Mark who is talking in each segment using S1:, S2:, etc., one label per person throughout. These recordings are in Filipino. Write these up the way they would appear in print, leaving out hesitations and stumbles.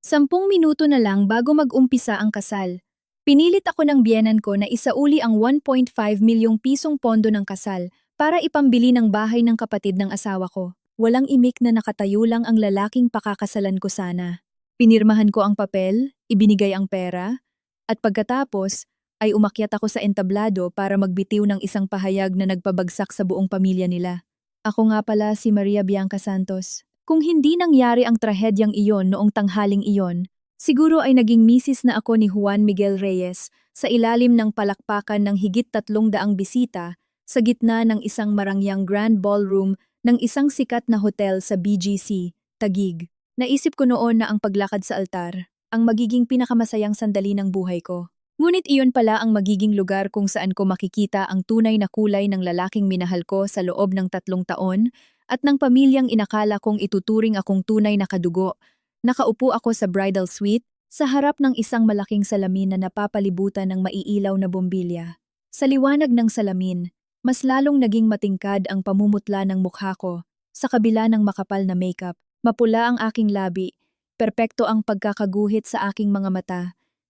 S1: 10 minuto na lang bago mag-umpisa ang kasal. Pinilit ako ng biyenan ko na isauli ang 1.5 milyong pisong pondo ng kasal para ipambili ng bahay ng kapatid ng asawa ko. Walang imik na nakatayo lang ang lalaking pakakasalan ko sana. Pinirmahan ko ang papel, ibinigay ang pera, at pagkatapos ay umakyat ako sa entablado para magbitiw ng isang pahayag na nagpabagsak sa buong pamilya nila. Ako nga pala si Maria Bianca Santos. Kung hindi nangyari ang trahedyang iyon noong tanghaling iyon, siguro ay naging misis na ako ni Juan Miguel Reyes sa ilalim ng palakpakan ng higit 300 bisita sa gitna ng isang marangyang grand ballroom ng isang sikat na hotel sa BGC, Taguig. Naisip ko noon na ang paglakad sa altar ang magiging pinakamasayang sandali ng buhay ko. Ngunit iyon pala ang magiging lugar kung saan ko makikita ang tunay na kulay ng lalaking minahal ko sa loob ng 3 taon at ng pamilyang inakala kong ituturing akong tunay na kadugo. Nakaupo ako sa bridal suite sa harap ng isang malaking salamin na napapalibutan ng maiilaw na bombilya. Sa liwanag ng salamin, mas lalong naging matingkad ang pamumutla ng mukha ko sa kabila ng makapal na makeup. Mapula ang aking labi, perpekto ang pagkakaguhit sa aking mga mata,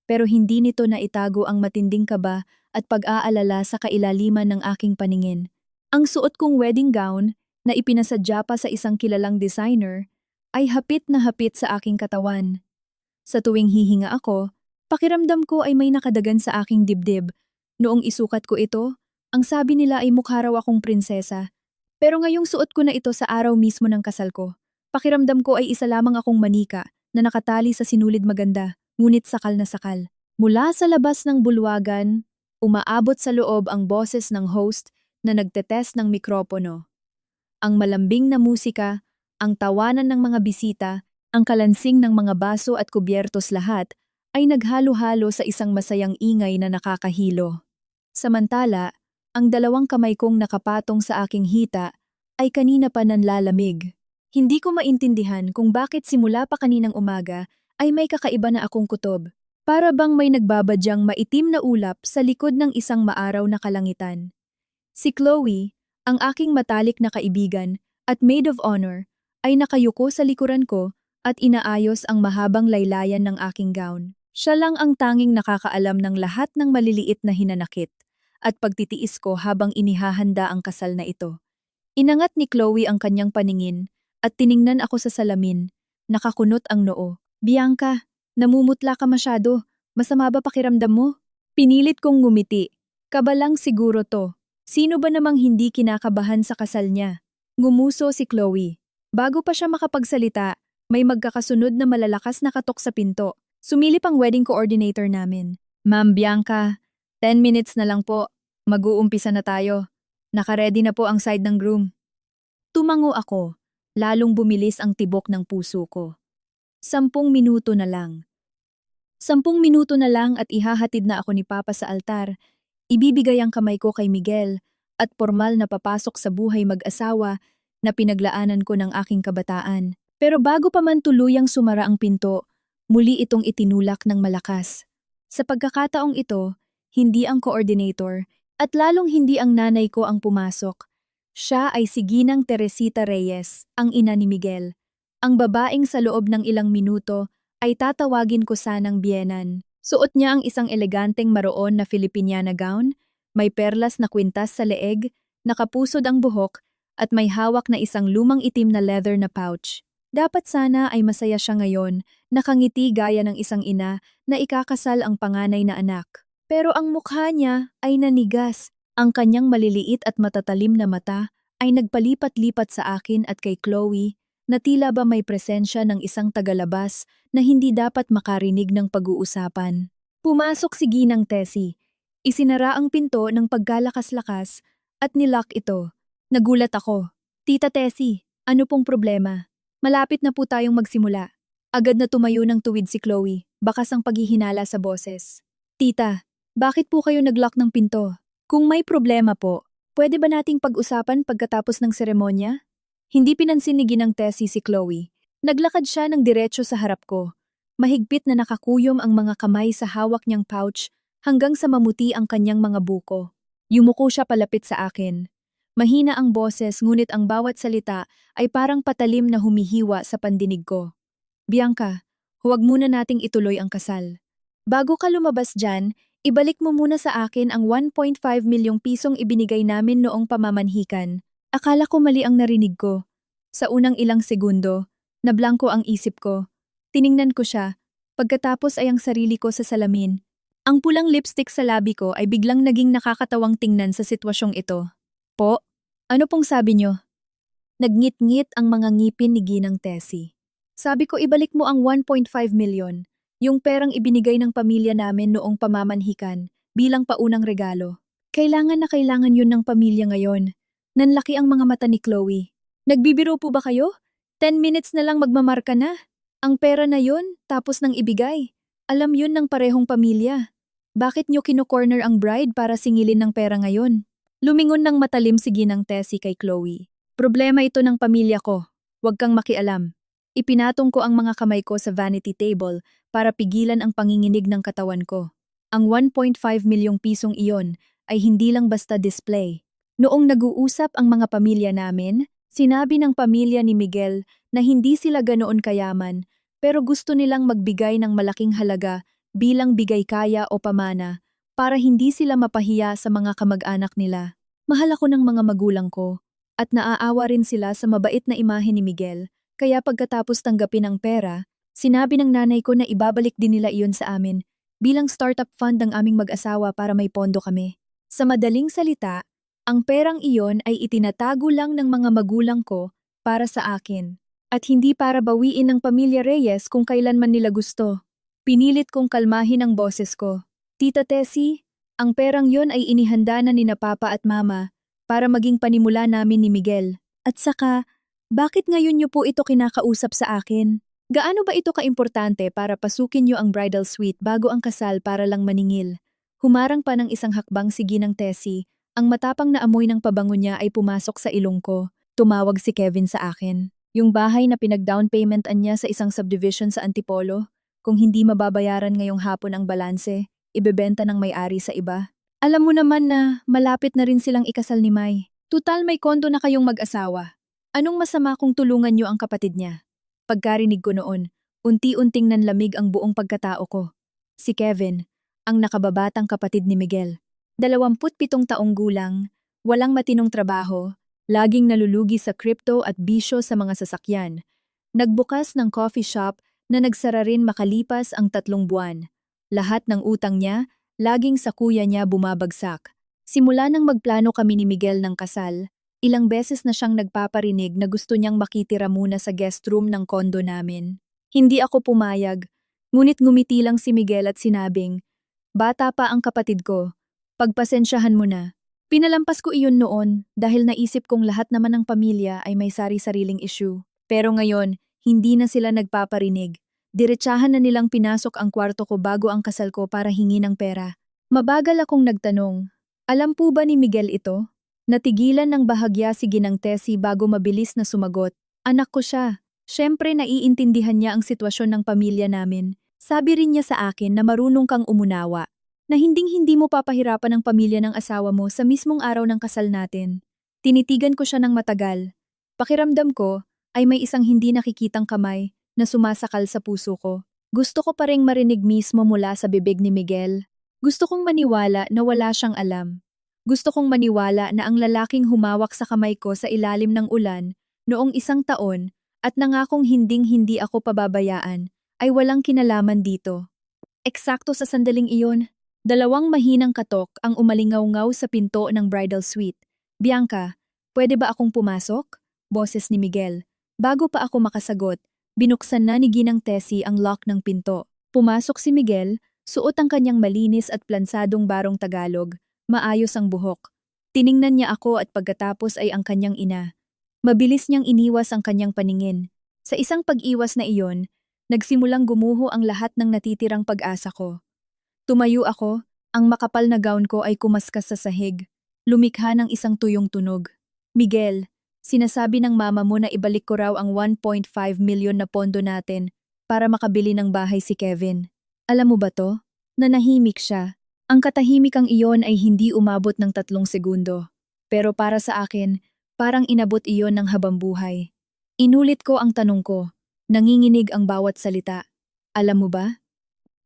S1: pero hindi nito na itago ang matinding kaba at pag-aalala sa kailaliman ng aking paningin. Ang suot kong wedding gown, na ipinasadya pa sa isang kilalang designer, ay hapit na hapit sa aking katawan. Sa tuwing hihinga ako, pakiramdam ko ay may nakadagan sa aking dibdib. Noong isukat ko ito, ang sabi nila ay mukha raw akong prinsesa. Pero ngayong suot ko na ito sa araw mismo ng kasal ko, pakiramdam ko ay isa lamang akong manika na nakatali sa sinulid maganda, ngunit sakal na sakal. Mula sa labas ng bulwagan, umaabot sa loob ang boses ng host na nagtetest ng mikropono. Ang malambing na musika, ang tawanan ng mga bisita, ang kalansing ng mga baso at kubyertos lahat ay naghalo-halo sa isang masayang ingay na nakakahilo. Samantala, ang 2 kamay kong nakapatong sa aking hita ay kanina pa nanlalamig. Hindi ko maintindihan kung bakit simula pa kaninang umaga ay may kakaiba na akong kutob. Para bang may nagbabadyang maitim na ulap sa likod ng isang maaraw na kalangitan. Si Chloe, ang aking matalik na kaibigan at maid of honor, ay nakayuko sa likuran ko at inaayos ang mahabang laylayan ng aking gown. Siya lang ang tanging nakakaalam ng lahat ng maliliit na hinanakit at pagtitiis ko habang inihahanda ang kasal na ito. Inangat ni Chloe ang kanyang paningin at tiningnan ako sa salamin. Nakakunot ang noo. Bianca, namumutla ka masyado. Masama ba pakiramdam mo? Pinilit kong ngumiti. Kabalang siguro to. Sino ba namang hindi kinakabahan sa kasal niya? Ngumuso si Chloe. Bago pa siya makapagsalita, may magkakasunod na malalakas na katok sa pinto. Sumilip ang wedding coordinator namin. Ma'am Bianca, 10 minutes na lang po. Mag-uumpisa na tayo. Nakaredy na po ang side ng groom. Tumango ako. Lalong bumilis ang tibok ng puso ko. 10 minuto na lang. 10 minuto na lang at ihahatid na ako ni Papa sa altar. Ibibigay ang kamay ko kay Miguel at formal na papasok sa buhay mag-asawa na pinaglaanan ko ng aking kabataan. Pero bago pa man tuluyang sumara ang pinto, muli itong itinulak ng malakas. Sa pagkakataong ito, hindi ang coordinator at lalong hindi ang nanay ko ang pumasok. Siya ay si Ginang Teresita Reyes, ang ina ni Miguel. Ang babaeng sa loob ng ilang minuto ay tatawagin ko sanang biyenan. Suot niya ang isang eleganteng maroon na Filipiniana gown, may perlas na kwintas sa leeg, nakapusod ang buhok, at may hawak na isang lumang itim na leather na pouch. Dapat sana ay masaya siya ngayon, nakangiti gaya ng isang ina na ikakasal ang panganay na anak. Pero ang mukha niya ay nanigas. Ang kanyang maliliit at matatalim na mata ay nagpalipat-lipat sa akin at kay Chloe, na tila ba may presensya ng isang tagalabas na hindi dapat makarinig ng pag-uusapan. Pumasok si Ginang Tessie. Isinara ang pinto ng pagkalakas-lakas at nilock ito. Nagulat ako. Tita Tessie, ano pong problema? Malapit na po tayong magsimula. Agad na tumayo ng tuwid si Chloe, bakas ang paghihinala sa boses. Tita, bakit po kayo naglock ng pinto? Kung may problema po, pwede ba nating pag-usapan pagkatapos ng seremonya? Hindi pinansin ni Ginang Tessie si Chloe. Naglakad siya ng diretso sa harap ko. Mahigpit na nakakuyom ang mga kamay sa hawak niyang pouch hanggang sa mamuti ang kanyang mga buko. Yumuko siya palapit sa akin. Mahina ang boses ngunit ang bawat salita ay parang patalim na humihiwa sa pandinig ko. Bianca, Huwag muna nating ituloy ang kasal. Bago ka lumabas dyan, ibalik mo muna sa akin ang 1.5 milyong pisong ibinigay namin noong pamamanhikan. Akala ko mali ang narinig ko. Sa unang ilang segundo, nablangko ang isip ko. Tiningnan ko siya. Pagkatapos ay ang sarili ko sa salamin. Ang pulang lipstick sa labi ko ay biglang naging nakakatawang tingnan sa sitwasyong ito. Po, ano pong sabi niyo? Nagngit-ngit ang mga ngipin ni Ginang Tessie. Sabi ko ibalik mo ang 1.5 milyon, yung perang ibinigay ng pamilya namin noong pamamanhikan, bilang paunang regalo. Kailangan na kailangan yun ng pamilya ngayon. Nanlaki ang mga mata ni Chloe. Nagbibiro po ba kayo? 10 minutes na lang magmamarka na. Ang pera na yun, tapos nang ibigay. Alam yun ng parehong pamilya. Bakit nyo kino-corner ang bride para singilin ng pera ngayon? Lumingon ng matalim si Ginang Tessie kay Chloe. Problema ito ng pamilya ko. Huwag kang makialam. Ipinatong ko ang mga kamay ko sa vanity table para pigilan ang panginginig ng katawan ko. Ang 1.5 milyong pisong iyon ay hindi lang basta display. Noong nag-uusap ang mga pamilya namin, sinabi ng pamilya ni Miguel na hindi sila ganoon kayaman pero gusto nilang magbigay ng malaking halaga bilang bigay kaya o pamana para hindi sila mapahiya sa mga kamag-anak nila. Mahal ako ng mga magulang ko. At naaawa rin sila sa mabait na imahe ni Miguel, kaya pagkatapos tanggapin ang pera, sinabi ng nanay ko na ibabalik din nila iyon sa amin bilang startup fund ng aming mag-asawa para may pondo kami. Sa madaling salita, ang perang iyon ay itinatago lang ng mga magulang ko para sa akin at hindi para bawiin ng pamilya Reyes kung kailan man nila gusto. Pinilit kong kalmahin ang boses ko. Tita Tessie, ang perang yon ay inihanda na ni na Papa at Mama para maging panimula namin ni Miguel. At saka, bakit ngayon niyo po ito kinakausap sa akin? Gaano ba ito kaimportante para pasukin niyo ang bridal suite bago ang kasal para lang maningil? Humarang pa ng isang hakbang si Ginang Tessie, ang matapang na amoy ng pabango niya ay pumasok sa ilong ko. Tumawag si Kevin sa akin. Yung bahay na pinag-down paymentan niya sa isang subdivision sa Antipolo, kung hindi mababayaran ngayong hapon ang balanse, ibebenta ng may-ari sa iba. Alam mo naman na malapit na rin silang ikasal ni Mai. Tutal may kondo na kayong mag-asawa. Anong masama kung tulungan niyo ang kapatid niya? Pagkarinig ko noon, unti-unting nanlamig ang buong pagkatao ko. Si Kevin, ang nakababatang kapatid ni Miguel. 27 taong gulang, walang matinong trabaho, laging nalulugi sa crypto at bisyo sa mga sasakyan. Nagbukas ng coffee shop na nagsara rin makalipas ang 3 buwan. Lahat ng utang niya, laging sa kuya niya bumabagsak. Simula nang magplano kami ni Miguel ng kasal, ilang beses na siyang nagpaparinig na gusto niyang makitira muna sa guest room ng kondo namin. Hindi ako pumayag, ngunit ngumiti lang si Miguel at sinabing, "Bata pa ang kapatid ko, pagpasensyahan mo na." Pinalampas ko iyon noon dahil naisip kong lahat naman ng pamilya ay may sari-sariling issue. Pero ngayon, hindi na sila nagpaparinig. Diretsahan na nilang pinasok ang kwarto ko bago ang kasal ko para hingi ng pera. Mabagal akong nagtanong, alam po ba ni Miguel ito? Natigilan ng bahagya si Ginang Tessie bago mabilis na sumagot. Anak ko siya. Siyempre naiintindihan niya ang sitwasyon ng pamilya namin. Sabi rin niya sa akin na marunong kang umunawa. Na hinding-hindi mo papahirapan ang pamilya ng asawa mo sa mismong araw ng kasal natin. Tinitigan ko siya ng matagal. Pakiramdam ko ay may isang hindi nakikitang kamay na sumasakal sa puso ko. Gusto ko pa ring marinig mismo mula sa bibig ni Miguel. Gusto kong maniwala na wala siyang alam. Gusto kong maniwala na ang lalaking humawak sa kamay ko sa ilalim ng ulan noong 1 taon at nangakong hinding-hindi ako pababayaan ay walang kinalaman dito. Eksakto sa sandaling iyon, 2 mahinang katok ang umalingaw-ngaw sa pinto ng bridal suite. Bianca, pwede ba akong pumasok? Boses ni Miguel. Bago pa ako makasagot, binuksan na ni Ginang Tessie ang lock ng pinto. Pumasok si Miguel, suot ang kanyang malinis at plansadong barong Tagalog, maayos ang buhok. Tiningnan niya ako at pagkatapos ay ang kanyang ina. Mabilis niyang iniwas ang kanyang paningin. Sa isang pag-iwas na iyon, nagsimulang gumuho ang lahat ng natitirang pag-asa ko. Tumayo ako, ang makapal na gown ko ay kumaskas sa sahig. Lumikha ng isang tuyong tunog. Miguel, sinasabi ng mama mo na ibalik ko raw ang 1.5 milyon na pondo natin para makabili ng bahay si Kevin. Alam mo ba to? Nanahimik siya. Ang katahimikang iyon ay hindi umabot ng 3 segundo. Pero para sa akin, parang inabot iyon ng habambuhay. Inulit ko ang tanong ko. Nanginginig ang bawat salita. Alam mo ba?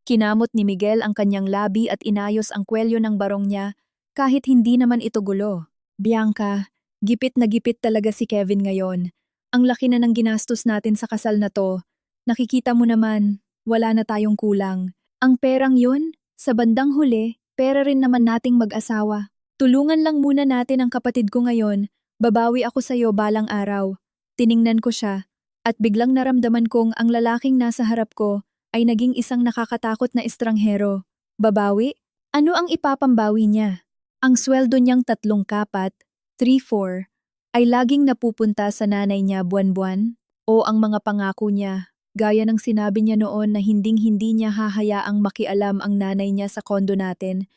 S1: Kinamot ni Miguel ang kanyang labi at inayos ang kwelyo ng barong niya kahit hindi naman ito gulo. Bianca, gipit na gipit talaga si Kevin ngayon. Ang laki na ng ginastos natin sa kasal na to. Nakikita mo naman, wala na tayong kulang. Ang perang yun, sa bandang huli, pera rin naman nating mag-asawa. Tulungan lang muna natin ang kapatid ko ngayon, babawi ako sa'yo balang araw. Tiningnan ko siya, at biglang naramdaman kong ang lalaking nasa harap ko ay naging isang nakakatakot na estranghero. Babawi? Ano ang ipapambawi niya? Ang sweldo niyang 3 kapat, 3-4, ay laging napupunta sa nanay niya buwan-buwan? O ang mga pangako niya, gaya ng sinabi niya noon na hinding-hindi niya hahayaang makialam ang nanay niya sa kondo natin.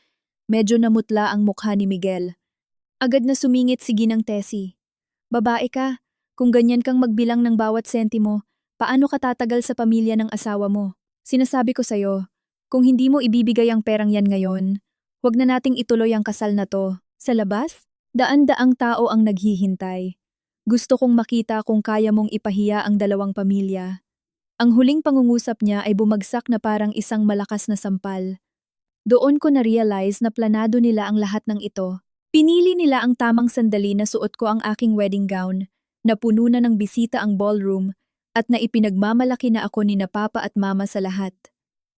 S1: Medyo namutla ang mukha ni Miguel. Agad na sumingit si Ginang Tessie. Babae ka, kung ganyan kang magbilang ng bawat sentimo, paano ka tatagal sa pamilya ng asawa mo? Sinasabi ko sa'yo, kung hindi mo ibibigay ang perang yan ngayon, huwag na nating ituloy ang kasal na to. Sa labas, daan-daang tao ang naghihintay. Gusto kong makita kung kaya mong ipahiya ang dalawang pamilya. Ang huling pangungusap niya ay bumagsak na parang isang malakas na sampal. Doon ko na-realize na planado nila ang lahat ng ito. Pinili nila ang tamang sandali na suot ko ang aking wedding gown, na puno na ng bisita ang ballroom, at na ipinagmamalaki na ako ni na papa at mama sa lahat.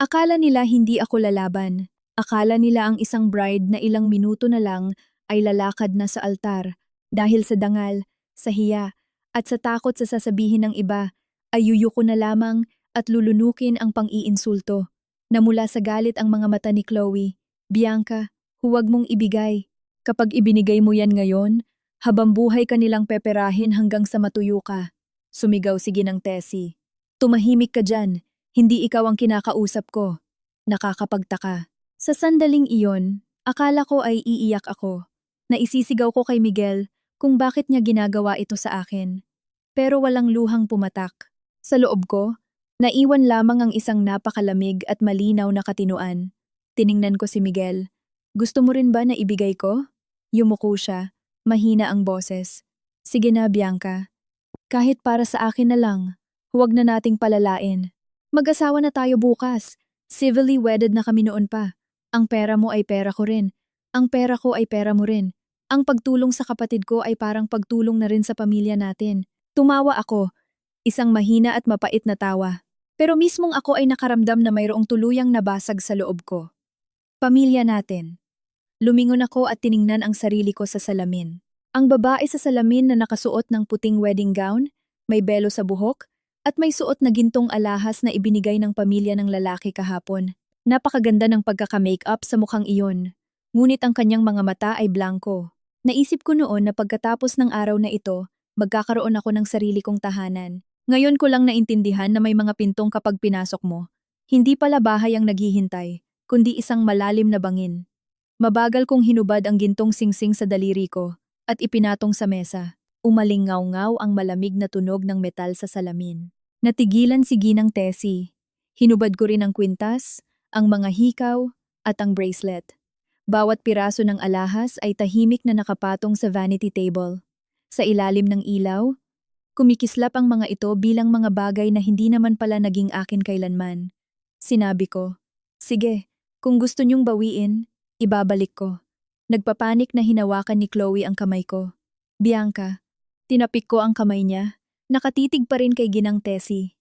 S1: Akala nila hindi ako lalaban. Akala nila ang isang bride na ilang minuto na lang ay lalakad na sa altar. Dahil sa dangal, sa hiya, at sa takot sa sasabihin ng iba, ay yuyuko na lamang at lulunukin ang pang-iinsulto. Namula sa galit ang mga mata ni Chloe. Bianca, huwag mong ibigay. Kapag ibinigay mo yan ngayon, habang buhay ka nilang peperahin hanggang sa matuyo ka. Sumigaw si Ginang Tessie. Tumahimik ka dyan, hindi ikaw ang kinakausap ko. Nakakapagtaka. Sa sandaling iyon, akala ko ay iiyak ako. Naisisigaw ko kay Miguel kung bakit niya ginagawa ito sa akin. Pero walang luhang pumatak. Sa loob ko, naiwan lamang ang isang napakalamig at malinaw na katinuan. Tiningnan ko si Miguel. Gusto mo rin ba na ibigay ko? Yumuko siya. Mahina ang boses. Sige na, Bianca. Kahit para sa akin na lang, huwag na nating palalain. Mag-asawa na tayo bukas. Civilly wedded na kami noon pa. Ang pera mo ay pera ko rin. Ang pera ko ay pera mo rin. Ang pagtulong sa kapatid ko ay parang pagtulong na rin sa pamilya natin. Tumawa ako. Isang mahina at mapait na tawa. Pero mismong ako ay nakaramdam na mayroong tuluyang nabasag sa loob ko. Pamilya natin. Lumingon ako at tiningnan ang sarili ko sa salamin. Ang babae sa salamin na nakasuot ng puting wedding gown, may belo sa buhok, at may suot na gintong alahas na ibinigay ng pamilya ng lalaki kahapon. Napakaganda ng pagkaka-makeup sa mukhang iyon. Ngunit ang kanyang mga mata ay blanco. Naisip ko noon na pagkatapos ng araw na ito, magkakaroon ako ng sarili kong tahanan. Ngayon ko lang naintindihan na may mga pintong kapag pinasok mo. Hindi pala bahay ang naghihintay, kundi isang malalim na bangin. Mabagal kong hinubad ang gintong singsing sa daliri ko at ipinatong sa mesa. Umalingaw-ngaw ang malamig na tunog ng metal sa salamin. Natigilan si Ginang Tessie. Hinubad ko rin ang kwintas, ang mga hikaw, at ang bracelet. Bawat piraso ng alahas ay tahimik na nakapatong sa vanity table. Sa ilalim ng ilaw, kumikislap ang mga ito bilang mga bagay na hindi naman pala naging akin kailanman. Sinabi ko, sige, kung gusto niyong bawiin, ibabalik ko. Nagpapanik na hinawakan ni Chloe ang kamay ko. Bianca, tinapik ko ang kamay niya. Nakatitig pa rin kay Ginang Tessie.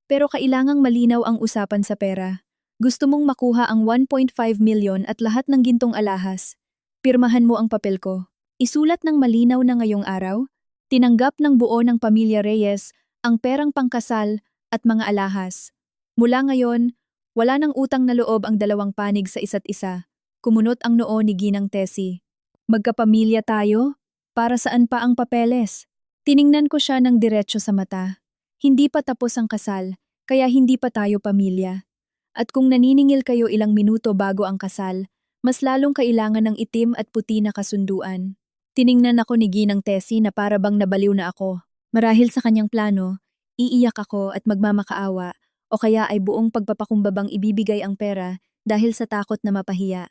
S1: Pero kailangang malinaw ang usapan sa pera. Gusto mong makuha ang 1.5 million at lahat ng gintong alahas. Pirmahan mo ang papel ko. Isulat ng malinaw na ngayong araw, tinanggap ng buo ng pamilya Reyes ang perang pangkasal at mga alahas. Mula ngayon, wala nang utang na loob ang dalawang panig sa isa't isa. Kumunot ang noo ni Ginang Tessie. Magkapamilya tayo? Para saan pa ang papeles? Tiningnan ko siya ng diretso sa mata. Hindi pa tapos ang kasal, kaya hindi pa tayo pamilya. At kung naniningil kayo ilang minuto bago ang kasal, mas lalong kailangan ng itim at puti na kasunduan. Tiningnan ako ni Ginang Tessie na para bang nabaliw na ako. Marahil sa kanyang plano, iiyak ako at magmamakaawa o kaya ay buong pagpapakumbabang ibibigay ang pera dahil sa takot na mapahiya.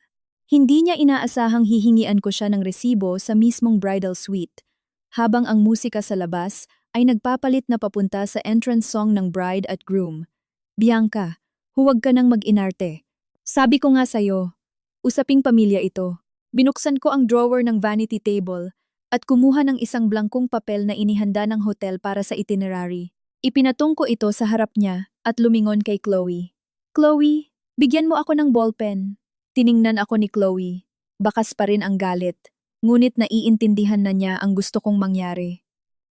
S1: Hindi niya inaasahang hihingian ko siya ng resibo sa mismong bridal suite, habang ang musika sa labas ay nagpapalit na papunta sa entrance song ng bride at groom. Bianca, Huwag ka nang mag-inarte. Sabi ko nga sa'yo, usaping pamilya ito. Binuksan ko ang drawer ng vanity table at kumuha ng isang blankong papel na inihanda ng hotel para sa itinerary. Ipinatong ko ito sa harap niya at lumingon kay Chloe. Chloe, bigyan mo ako ng ballpen. Tiningnan ako ni Chloe. Bakas pa rin ang galit. Ngunit naiintindihan na niya ang gusto kong mangyari.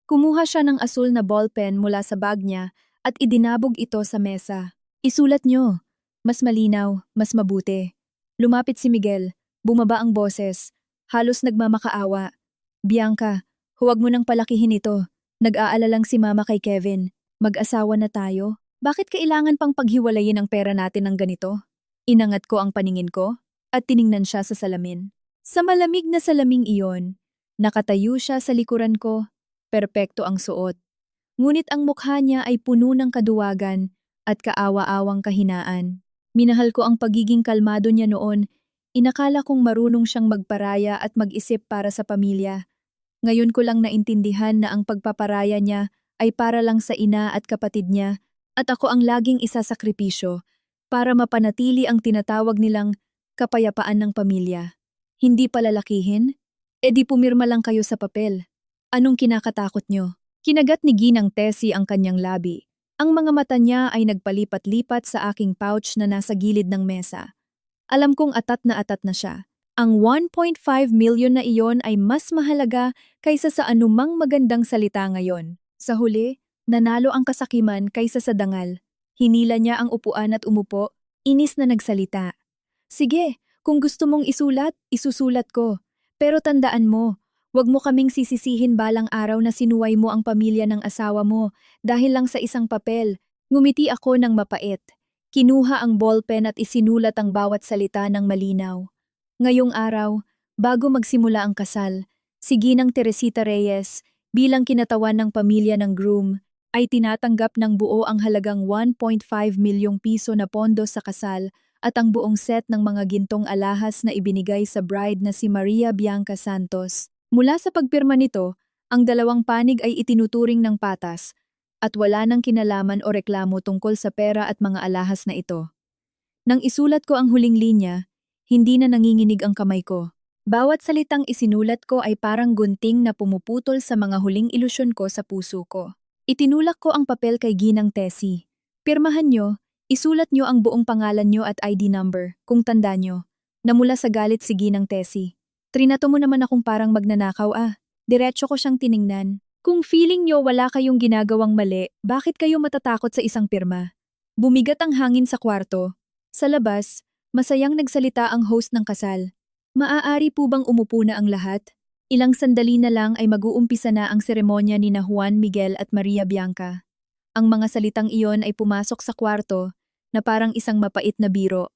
S1: Kumuha siya ng asul na ballpen mula sa bag niya at idinabog ito sa mesa. Isulat niyo. Mas malinaw, mas mabuti. Lumapit si Miguel. Bumaba ang boses. Halos nagmamakaawa. Bianca, huwag mo nang palakihin ito. Nag-aalalang si Mama kay Kevin. Mag-asawa na tayo. Bakit kailangan pang paghiwalayin ang pera natin ng ganito? Inangat ko ang paningin ko at tiningnan siya sa salamin. Sa malamig na salaming iyon, nakatayo siya sa likuran ko. Perpekto ang suot. Ngunit ang mukha niya ay puno ng kaduwagan at kaawa-awang kahinaan. Minahal ko ang pagiging kalmado niya noon. Inakala kong marunong siyang magparaya at mag-isip para sa pamilya. Ngayon ko lang naintindihan na ang pagpaparaya niya ay para lang sa ina at kapatid niya at ako ang laging isasakripisyo para mapanatili ang tinatawag nilang kapayapaan ng pamilya. Hindi palalakihin? E di pumirma lang kayo sa papel. Anong kinakatakot nyo? Kinagat ni Ginang Tessie ang kanyang labi. Ang mga mata niya ay nagpalipat-lipat sa aking pouch na nasa gilid ng mesa. Alam kong atat na siya. Ang 1.5 million na iyon ay mas mahalaga kaysa sa anumang magandang salita ngayon. Sa huli, nanalo ang kasakiman kaysa sa dangal. Hinila niya ang upuan at umupo, inis na nagsalita. Sige, kung gusto mong isulat, isusulat ko. Pero tandaan mo, huwag mo kaming sisisihin balang araw na sinuway mo ang pamilya ng asawa mo dahil lang sa isang papel. Ngumiti ako ng mapait. Kinuha ang ballpen at isinulat ang bawat salita ng malinaw. Ngayong araw, bago magsimula ang kasal, si Ginang Teresita Reyes, bilang kinatawan ng pamilya ng groom, ay tinatanggap ng buo ang halagang 1.5 milyong piso na pondo sa kasal at ang buong set ng mga gintong alahas na ibinigay sa bride na si Maria Bianca Santos. Mula sa pagpirma nito, ang dalawang panig ay itinuturing ng patas at wala nang kinalaman o reklamo tungkol sa pera at mga alahas na ito. Nang isulat ko ang huling linya, hindi na nanginginig ang kamay ko. Bawat salitang isinulat ko ay parang gunting na pumuputol sa mga huling ilusyon ko sa puso ko. Itinulak ko ang papel kay Ginang Tessie. Pirmahan nyo, isulat nyo ang buong pangalan nyo at ID number, kung tanda nyo. Namula sa galit si Ginang Tessie. Trinato mo naman akong parang magnanakaw Diretso ko siyang tiningnan. Kung feeling nyo wala kayong ginagawang mali, bakit kayo matatakot sa isang pirma? Bumigat ang hangin sa kwarto. Sa labas, masayang nagsalita ang host ng kasal. Maaari po bang umupo na ang lahat? Ilang sandali na lang ay mag-uumpisa na ang seremonya ni na Juan Miguel at Maria Bianca. Ang mga salitang iyon ay pumasok sa kwarto na parang isang mapait na biro.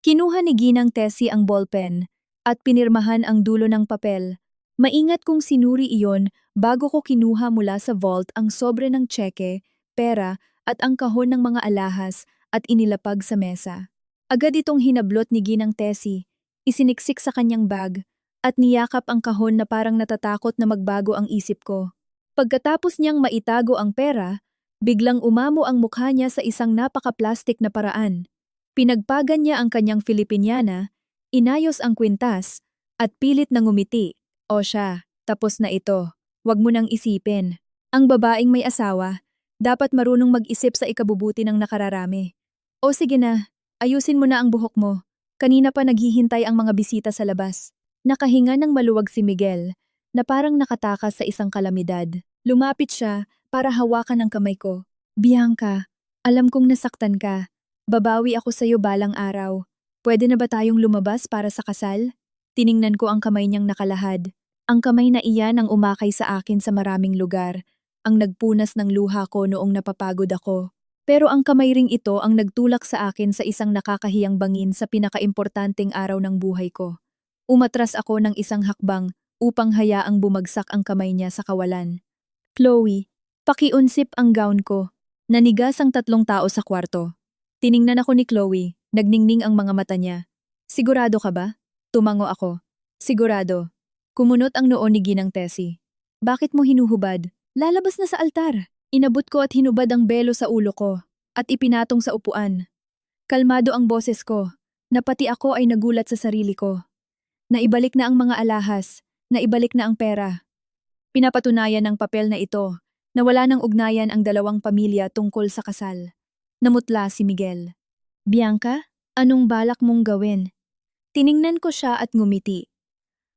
S1: Kinuha ni Ginang Tessie ang ballpen at pinirmahan ang dulo ng papel. Maingat kong sinuri iyon bago ko kinuha mula sa vault ang sobre ng tseke, pera at ang kahon ng mga alahas at inilapag sa mesa. Agad itong hinablot ni Ginang Tessie, isiniksik sa kanyang bag at niyakap ang kahon na parang natatakot na magbago ang isip ko. Pagkatapos niyang maitago ang pera, biglang umamo ang mukha niya sa isang napaka-plastic na paraan. Pinagpagan niya ang kanyang Filipiniana, inayos ang kwintas at pilit na ngumiti. O siya, tapos na ito. Huwag mo nang isipin. Ang babaeng may asawa, dapat marunong mag-isip sa ikabubuti ng nakararami. O sige na, ayusin mo na ang buhok mo. Kanina pa naghihintay ang mga bisita sa labas. Nakahinga ng maluwag si Miguel, na parang nakatakas sa isang kalamidad. Lumapit siya para hawakan ang kamay ko. Bianca, alam kong nasaktan ka. Babawi ako sa'yo balang araw. Pwede na ba tayong lumabas para sa kasal? Tiningnan ko ang kamay niyang nakalahad. Ang kamay na iyan ang umakay sa akin sa maraming lugar, ang nagpunas ng luha ko noong napapagod ako. Pero ang kamay ring ito ang nagtulak sa akin sa isang nakakahiyang bangin sa pinakaimportanteng araw ng buhay ko. Umatras ako ng isang hakbang upang hayaang bumagsak ang kamay niya sa kawalan. Chloe, pakiunsip ang gown ko. Nanigas ang 3 tao sa kwarto. Tiningnan ako ni Chloe, nagningning ang mga mata niya. Sigurado ka ba? Tumango ako. Sigurado. Kumunot ang noo ni Ginang Tessie. Bakit mo hinuhubad? Lalabas na sa altar. Inabot ko at hinubad ang belo sa ulo ko at ipinatong sa upuan. Kalmado ang boses ko, na pati ako ay nagulat sa sarili ko. Naibalik na ang mga alahas, naibalik na ang pera. Pinapatunayan ng papel na ito na wala nang ugnayan ang dalawang pamilya tungkol sa kasal. Namutla si Miguel. Bianca, anong balak mong gawin? Tiningnan ko siya at ngumiti.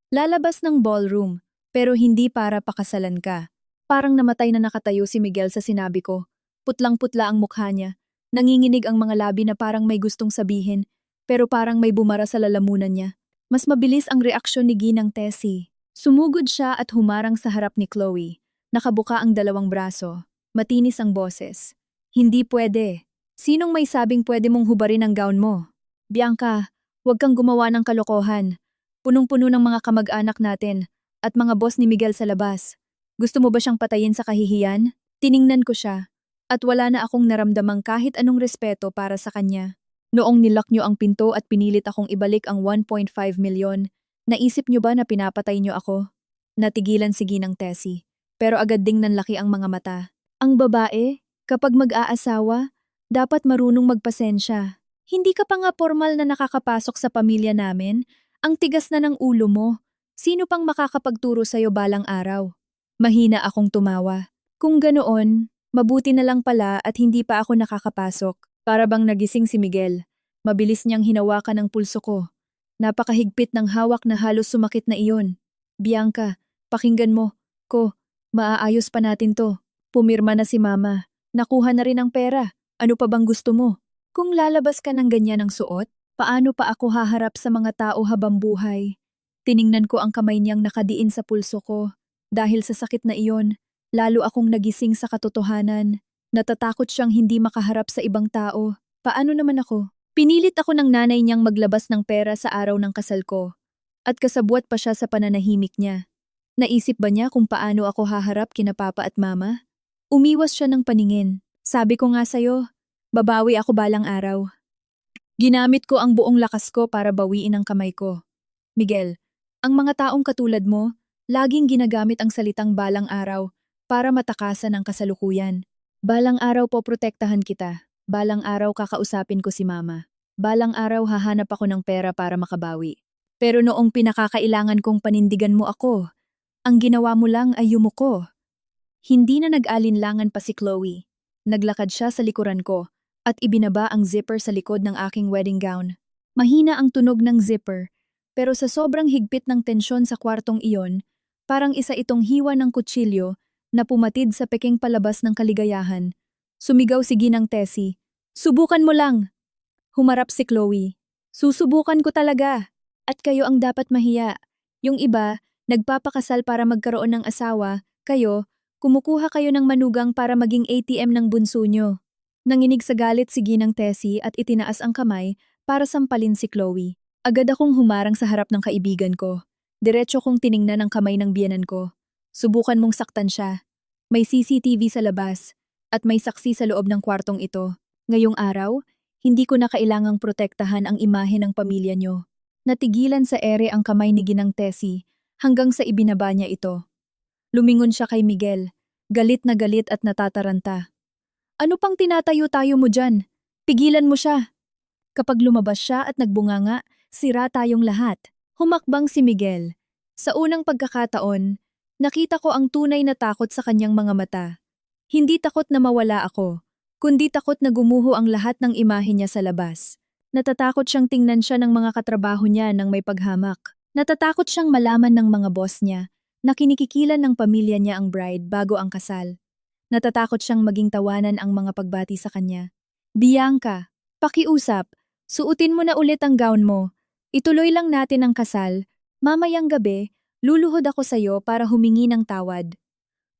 S1: Lalabas ng ballroom, pero hindi para pakasalan ka. Parang namatay na nakatayo si Miguel sa sinabi ko. Putlang-putla ang mukha niya. Nanginginig ang mga labi na parang may gustong sabihin, pero parang may bumara sa lalamunan niya. Mas mabilis ang reaksyon ni Ginang Tessie. Sumugod siya at humarang sa harap ni Chloe. Nakabuka ang dalawang braso. Matinis ang boses. Hindi pwede. Sinong may sabing pwede mong hubarin ang gown mo? Bianca, huwag kang gumawa ng kalokohan. Punong-puno ng mga kamag-anak natin at mga boss ni Miguel sa labas. Gusto mo ba siyang patayin sa kahihiyan? Tiningnan ko siya at wala na akong naramdamang kahit anong respeto para sa kanya. Noong nilak niyo ang pinto at pinilit akong ibalik ang 1.5 milyon, naisip niyo ba na pinapatay niyo ako? Natigilan si Ginang Tessie, pero agad ding nanlaki ang mga mata. Ang babae, kapag mag-aasawa, dapat marunong magpasensya. Hindi ka pa nga formal na nakakapasok sa pamilya namin, ang tigas na ng ulo mo. Sino pang makakapagturo sa'yo balang araw? Mahina akong tumawa. Kung ganoon, mabuti na lang pala at hindi pa ako nakakapasok. Para bang nagising si Miguel. Mabilis niyang hinawakan ang pulso ko. Napakahigpit ng hawak na halos sumakit na iyon. Bianca, pakinggan mo. Maaayos pa natin to. Pumirma na si Mama. Nakuha na rin ang pera. Ano pa bang gusto mo? Kung lalabas ka ng ganyan ang suot, paano pa ako haharap sa mga tao habang buhay? Tiningnan ko ang kamay niyang nakadiin sa pulso ko. Dahil sa sakit na iyon, lalo akong nagising sa katotohanan. Natatakot siyang hindi makaharap sa ibang tao. Paano naman ako? Pinilit ako ng nanay niyang maglabas ng pera sa araw ng kasal ko. At kasabwat pa siya sa pananahimik niya. Naisip ba niya kung paano ako haharap kina Papa at Mama? Umiwas siya ng paningin. Sabi ko nga sa'yo, babawi ako balang araw. Ginamit ko ang buong lakas ko para bawiin ang kamay ko. Miguel, ang mga taong katulad mo, laging ginagamit ang salitang balang araw para matakasan ang kasalukuyan. Balang araw po protektahan kita. Balang araw kakausapin ko si Mama. Balang araw hahanap ako ng pera para makabawi. Pero noong pinakakailangan kong panindigan mo ako, ang ginawa mo lang ay yumuko. Hindi na nag-alinlangan pa si Chloe. Naglakad siya sa likuran ko at ibinaba ang zipper sa likod ng aking wedding gown. Mahina ang tunog ng zipper, pero sa sobrang higpit ng tensyon sa kwartong iyon, parang isa itong hiwa ng kutsilyo na pumatid sa peking palabas ng kaligayahan. Sumigaw si Ginang Tessie, "Subukan mo lang!" Humarap si Chloe, "Susubukan ko talaga! At kayo ang dapat mahiya. Yung iba, nagpapakasal para magkaroon ng asawa, kayo, kumukuha kayo ng manugang para maging ATM ng bunso nyo." Nanginig sa galit si Ginang Tessie at itinaas ang kamay para sampalin si Chloe. Agad akong humarang sa harap ng kaibigan ko. Diretso kong tiningnan ang kamay ng biyenan ko. Subukan mong saktan siya. May CCTV sa labas at may saksi sa loob ng kwartong ito. Ngayong araw, hindi ko na kailangang protektahan ang imahe ng pamilya nyo. Natigilan sa ere ang kamay ni Ginang Tessie hanggang sa ibinaba niya ito. Lumingon siya kay Miguel, galit na galit at natataranta. "Ano pang tinatayo-tayo mo dyan? Pigilan mo siya." Kapag lumabas siya at nagbunganga, sira tayong lahat. Humakbang si Miguel. Sa unang pagkakataon, nakita ko ang tunay na takot sa kanyang mga mata. Hindi takot na mawala ako, kundi takot na gumuho ang lahat ng imahe niya sa labas. Natatakot siyang tingnan siya ng mga katrabaho niya nang may paghamak. Natatakot siyang malaman ng mga boss niya na kinikikilan ng pamilya niya ang bride bago ang kasal. Natatakot siyang maging tawanan ang mga pagbati sa kanya. "Bianca, pakiusap, suotin mo na ulit ang gown mo. Ituloy lang natin ang kasal. Mamayang gabi, luluhod ako sa'yo para humingi ng tawad."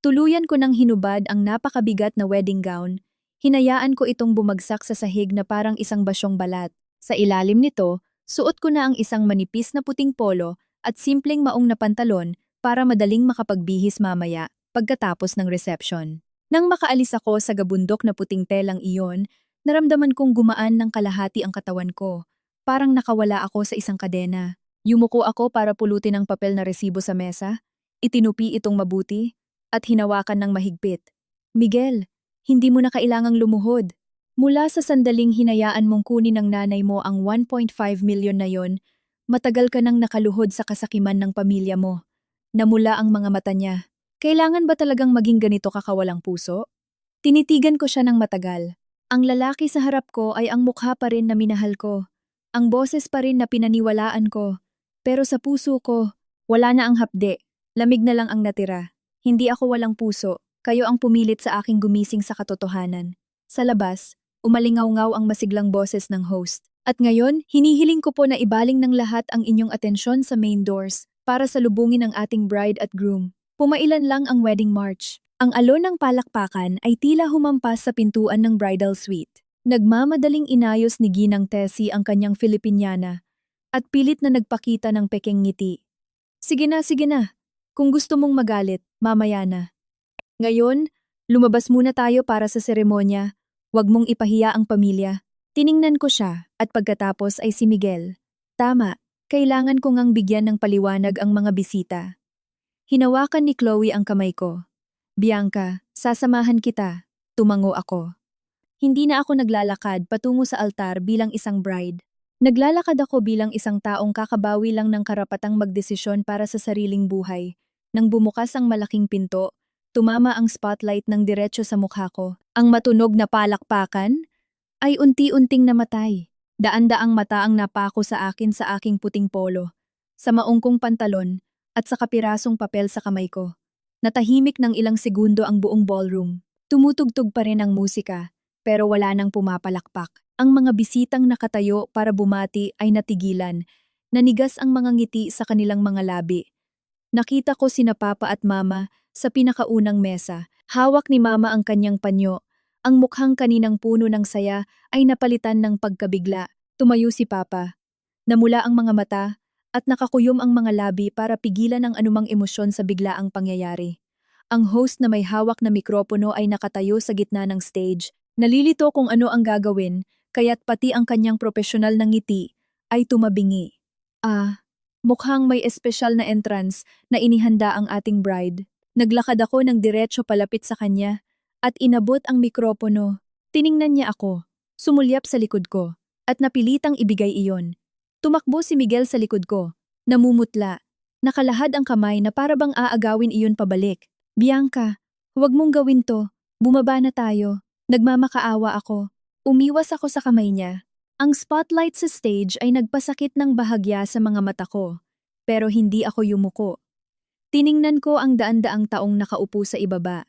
S1: Tuluyan ko nang hinubad ang napakabigat na wedding gown. Hinayaan ko itong bumagsak sa sahig na parang isang basyong balat. Sa ilalim nito, suot ko na ang isang manipis na puting polo at simpleng maong na pantalon para madaling makapagbihis mamaya pagkatapos ng reception. Nang makaalis ako sa gabundok na puting telang iyon, naramdaman kong gumaan ng kalahati ang katawan ko. Parang nakawala ako sa isang kadena. Yumuko ako para pulutin ang papel na resibo sa mesa, itinupi itong mabuti, at hinawakan ng mahigpit. "Miguel, hindi mo na kailangang lumuhod. Mula sa sandaling hinayaan mong kunin ng nanay mo ang 1.5 million na yon, matagal ka nang nakaluhod sa kasakiman ng pamilya mo. Namula ang mga mata niya. Kailangan ba talagang maging ganito ka kawalang puso? Tinitigan ko siya ng matagal. Ang lalaki sa harap ko ay ang mukha pa rin na minahal ko. Ang boses pa rin na pinaniwalaan ko. Pero sa puso ko, wala na ang hapde. Lamig na lang ang natira. Hindi ako walang puso. Kayo ang pumilit sa aking gumising sa katotohanan. Sa labas, umalingaw-ngaw ang masiglang boses ng host. At ngayon, hinihiling ko po na ibaling ng lahat ang inyong atensyon sa main doors para salubungin ang ating bride at groom. Pumailan lang ang wedding march. Ang alon ng palakpakan ay tila humampas sa pintuan ng bridal suite. Nagmamadaling inayos ni Ginang Tessie ang kanyang Filipiniana at pilit na nagpakita ng pekeng ngiti. Sige na. Kung gusto mong magalit, mamaya na. Ngayon, lumabas muna tayo para sa seremonya. Huwag mong ipahiya ang pamilya. Tiningnan ko siya at pagkatapos ay si Miguel. Tama, kailangan ko ngang bigyan ng paliwanag ang mga bisita. Hinawakan ni Chloe ang kamay ko. Bianca, sasamahan kita. Tumango ako. Hindi na ako naglalakad patungo sa altar bilang isang bride. Naglalakad ako bilang isang taong kakabawi lang ng karapatang magdesisyon para sa sariling buhay. Nang bumukas ang malaking pinto, tumama ang spotlight ng diretso sa mukha ko. Ang matunog na palakpakan ay unti-unting namatay. Daan-daang mata ang napako sa akin sa aking puting polo, sa maungkong pantalon at sa kapirasong papel sa kamay ko. Natahimik ng ilang segundo ang buong ballroom. Tumutugtog pa rin ang musika, pero wala nang pumapalakpak. Ang mga bisitang nakatayo para bumati ay natigilan. Nanigas ang mga ngiti sa kanilang mga labi. Nakita ko sina Papa at Mama sa pinakaunang mesa. Hawak ni Mama ang kanyang panyo. Ang mukhang kaninang puno ng saya ay napalitan ng pagkabigla. Tumayo si Papa. Namula ang mga mata at nakakuyom ang mga labi para pigilan ang anumang emosyon sa biglaang pangyayari. Ang host na may hawak na mikropono ay nakatayo sa gitna ng stage. Nalilito kung ano ang gagawin, kaya't pati ang kanyang propesyonal na ngiti ay tumabingi. Mukhang may espesyal na entrance na inihanda ang ating bride. Naglakad ako ng diretso palapit sa kanya at inabot ang mikropono. Tiningnan niya ako, sumulyap sa likod ko, at napilitang ibigay iyon. Tumakbo si Miguel sa likod ko, namumutla. Nakalahad ang kamay na para bang aagawin iyon pabalik. Bianca, huwag mong gawin to. Bumaba na tayo. Nagmamakaawa ako. Umiwas ako sa kamay niya. Ang spotlight sa stage ay nagpasakit ng bahagya sa mga mata ko, pero hindi ako yumuko. Tiningnan ko ang daan-daang taong nakaupo sa ibaba.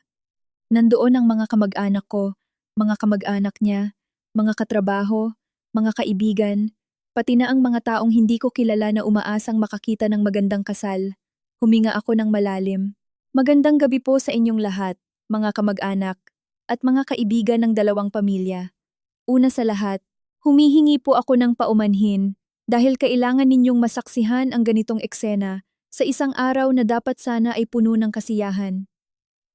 S1: Nandoon ang mga kamag-anak ko, mga kamag-anak niya, mga katrabaho, mga kaibigan, pati na ang mga taong hindi ko kilala na umaasang makakita ng magandang kasal. Huminga ako ng malalim. Magandang gabi po sa inyong lahat, mga kamag-anak, at mga kaibigan ng dalawang pamilya. Una sa lahat, humihingi po ako ng paumanhin dahil kailangan ninyong masaksihan ang ganitong eksena sa isang araw na dapat sana ay puno ng kasiyahan.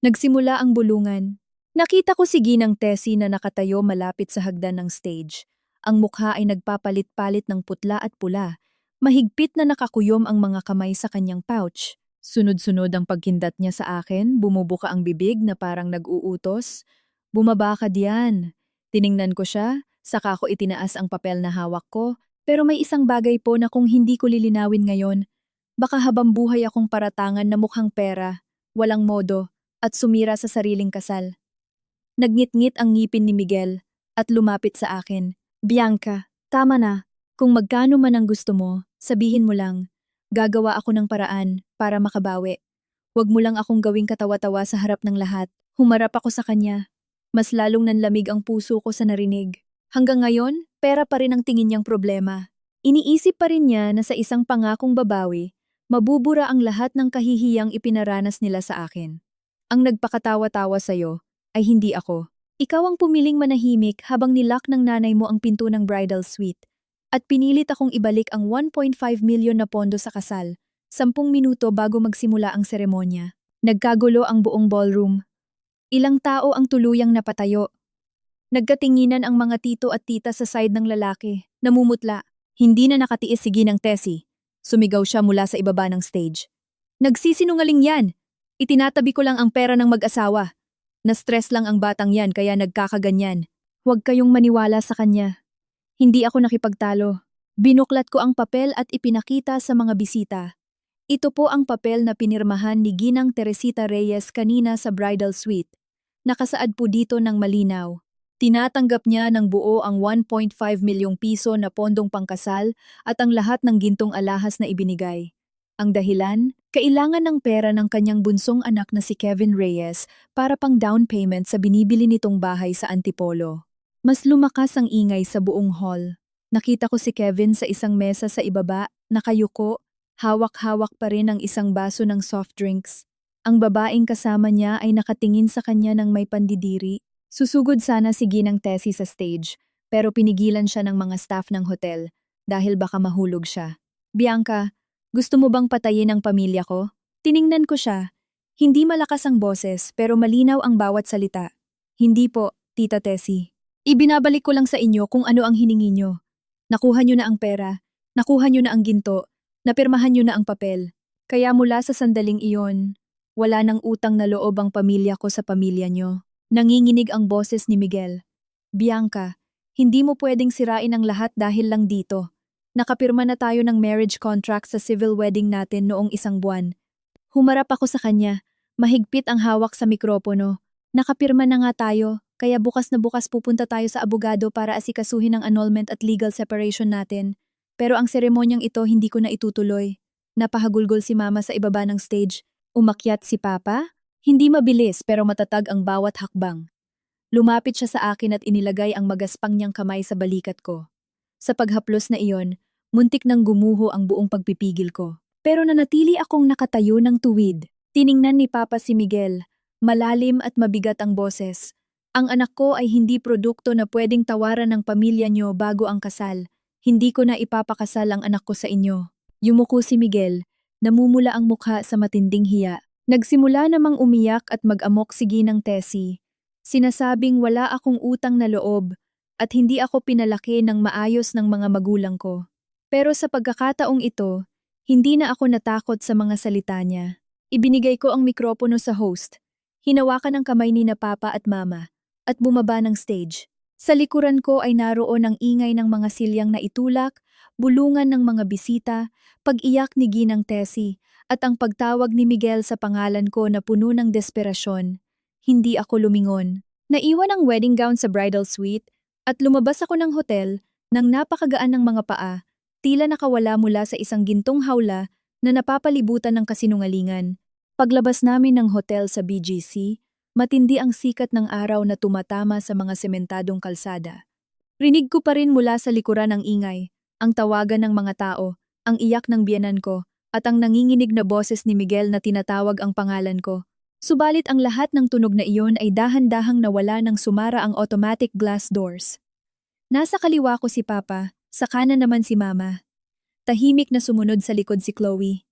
S1: Nagsimula ang bulungan. Nakita ko si Ginang Tessie na nakatayo malapit sa hagdan ng stage. Ang mukha ay nagpapalit-palit ng putla at pula. Mahigpit na nakakuyom ang mga kamay sa kanyang pouch. Sunod-sunod ang pagkindat niya sa akin, bumubuka ang bibig na parang nag-uutos. Bumaba ka diyan. Tiningnan ko siya, saka ko itinaas ang papel na hawak ko, pero may isang bagay po na kung hindi ko lilinawin ngayon, baka habang buhay akong paratangan na mukhang pera, walang modo, at sumira sa sariling kasal. Nagngit-ngit ang ngipin ni Miguel at lumapit sa akin. Bianca, tama na. Kung magkano man ang gusto mo, sabihin mo lang. Gagawa ako ng paraan para makabawi. Huwag mo lang akong gawing katawa-tawa sa harap ng lahat. Humarap ako sa kanya. Mas lalong nanlamig ang puso ko sa narinig. Hanggang ngayon, pera pa rin ang tingin niyang problema. Iniisip pa rin niya na sa isang pangakong babawi, mabubura ang lahat ng kahihiyang ipinaranas nila sa akin. Ang nagpakatawa-tawa sa'yo ay hindi ako. Ikaw ang pumiling manahimik habang nilock ng nanay mo ang pinto ng bridal suite. At pinilit akong ibalik ang 1.5 million na pondo sa kasal, 10 minuto bago magsimula ang seremonya. Nagkagulo ang buong ballroom. Ilang tao ang tuluyang napatayo. Nagkatinginan ang mga tito at tita sa side ng lalaki. Namumutla. Hindi na nakatiis si Ginang Tessie. Sumigaw siya mula sa ibaba ng stage. Nagsisinungaling yan! Itinatabi ko lang ang pera ng mag-asawa. Na-stress lang ang batang yan kaya nagkakaganyan. Huwag kayong maniwala sa kanya. Hindi ako nakipagtalo. Binuklat ko ang papel at ipinakita sa mga bisita. Ito po ang papel na pinirmahan ni Ginang Teresita Reyes kanina sa bridal suite. Nakasaad po dito ng malinaw. Tinatanggap niya ng buo ang 1.5 milyong piso na pondong pangkasal at ang lahat ng gintong alahas na ibinigay. Ang dahilan? Kailangan ng pera ng kanyang bunsong anak na si Kevin Reyes para pang down payment sa binibili nitong bahay sa Antipolo. Mas lumakas ang ingay sa buong hall. Nakita ko si Kevin sa isang mesa sa ibaba, nakayuko, hawak-hawak pa rin ang isang baso ng soft drinks. Ang babaeng kasama niya ay nakatingin sa kanya ng may pandidiri. Susugod sana si Ginang Tessie sa stage, pero pinigilan siya ng mga staff ng hotel dahil baka mahulog siya. Bianca, gusto mo bang patayin ang pamilya ko? Tiningnan ko siya. Hindi malakas ang boses pero malinaw ang bawat salita. Hindi po, Tita Tessie. Ibinabalik ko lang sa inyo kung ano ang hiningi nyo. Nakuha nyo na ang pera, nakuha nyo na ang ginto, napirmahan nyo na ang papel. Kaya mula sa sandaling iyon, wala nang utang na loob ang pamilya ko sa pamilya nyo. Nanginginig ang boses ni Miguel. Bianca, hindi mo pwedeng sirain ang lahat dahil lang dito. Nakapirma na tayo ng marriage contract sa civil wedding natin noong 1 buwan. Humarap ako sa kanya, mahigpit ang hawak sa mikropono. Nakapirma na nga tayo, kaya bukas na bukas pupunta tayo sa abogado para asikasuhin ang annulment at legal separation natin. Pero ang seremonyang ito hindi ko na itutuloy. Napahagulgol si Mama sa ibaba ng stage. Umakyat si Papa? Hindi mabilis pero matatag ang bawat hakbang. Lumapit siya sa akin at inilagay ang magaspang niyang kamay sa balikat ko. Sa paghaplos na iyon, muntik nang gumuho ang buong pagpipigil ko. Pero nanatili akong nakatayo ng tuwid. Tiningnan ni Papa si Miguel. Malalim at mabigat ang boses. Ang anak ko ay hindi produkto na pwedeng tawaran ng pamilya niyo bago ang kasal. Hindi ko na ipapakasal ang anak ko sa inyo. Yumuko si Miguel. Namumula ang mukha sa matinding hiya. Nagsimula namang umiyak at mag-amok si Ginang Tessie. Sinasabing wala akong utang na loob at hindi ako pinalaki ng maayos ng mga magulang ko. Pero sa pagkakataong ito, hindi na ako natakot sa mga salita niya. Ibinigay ko ang mikropono sa host. Hinawakan ang kamay ni na Papa at Mama at bumaba ng stage. Sa likuran ko ay naroon ang ingay ng mga silyang na itulak, bulungan ng mga bisita, pag-iyak ni Ginang Tessie, at ang pagtawag ni Miguel sa pangalan ko na puno ng desperasyon. Hindi ako lumingon. Naiwan ang wedding gown sa bridal suite at lumabas ako ng hotel nang napakagaan ng mga paa, tila nakawala mula sa isang gintong hawla na napapalibutan ng kasinungalingan. Paglabas namin ng hotel sa BGC, matindi ang sikat ng araw na tumatama sa mga sementadong kalsada. Rinig ko pa rin mula sa likuran ang ingay, ang tawagan ng mga tao, ang iyak ng biyenan ko, at ang nanginginig na boses ni Miguel na tinatawag ang pangalan ko. Subalit ang lahat ng tunog na iyon ay dahan-dahang nawala nang sumara ang automatic glass doors. Nasa kaliwa ko si Papa, sa kanan naman si Mama. Tahimik na sumunod sa likod si Chloe.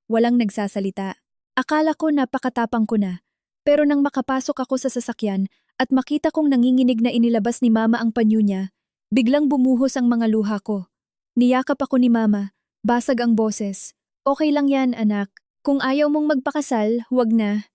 S1: Walang nagsasalita. Akala ko napakatapang ko na, pero nang makapasok ako sa sasakyan at makita kong nanginginig na inilabas ni Mama ang panyo niya, biglang bumuhos ang mga luha ko. Niyakap ako ni Mama, basag ang boses. Okay lang yan, anak. Kung ayaw mong magpakasal, huwag na.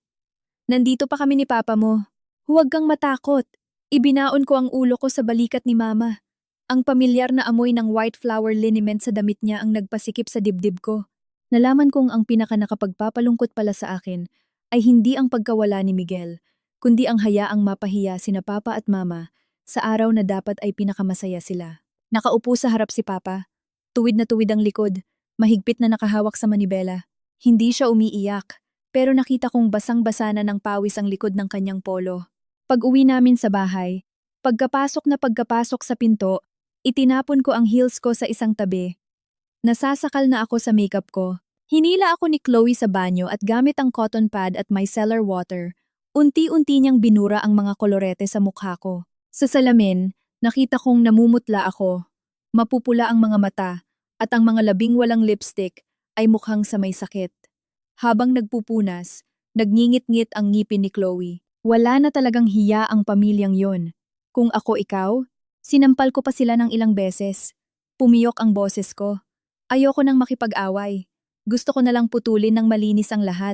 S1: Nandito pa kami ni Papa mo. Huwag kang matakot. Ibinaon ko ang ulo ko sa balikat ni Mama. Ang pamilyar na amoy ng white flower liniment sa damit niya ang nagpasikip sa dibdib ko. Nalaman kong ang pinaka-nakapagpapalungkot pala sa akin ay hindi ang pagkawala ni Miguel, kundi ang hayaang mapahiya sina Papa at Mama sa araw na dapat ay pinakamasaya sila. Nakaupo sa harap si Papa. Tuwid na tuwid ang likod. Mahigpit na nakahawak sa manibela. Hindi siya umiiyak, pero nakita kong basang-basa na ng pawis ang likod ng kanyang polo. Pag-uwi namin sa bahay, pagkapasok sa pinto, itinapon ko ang heels ko sa isang tabi. Nasasakal na ako sa makeup ko. Hinila ako ni Chloe sa banyo at gamit ang cotton pad at micellar water, unti-unti niyang binura ang mga kolorete sa mukha ko. Sa salamin, nakita kong namumutla ako. Mapupula ang mga mata, at ang mga labing walang lipstick ay mukhang sa may sakit. Habang nagpupunas, nagngingit-ngit ang ngipin ni Chloe. Wala na talagang hiya ang pamilyang yon. Kung ako ikaw, sinampal ko pa sila ng ilang beses. Pumiyok ang boses ko. Ayoko nang makipag-away. Gusto ko na lang putulin ng malinis ang lahat.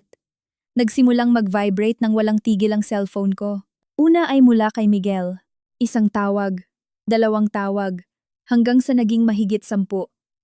S1: Nagsimulang mag-vibrate nang walang tigil ang cellphone ko. Una ay mula kay Miguel. Isang tawag, dalawang tawag, hanggang sa naging mahigit 10.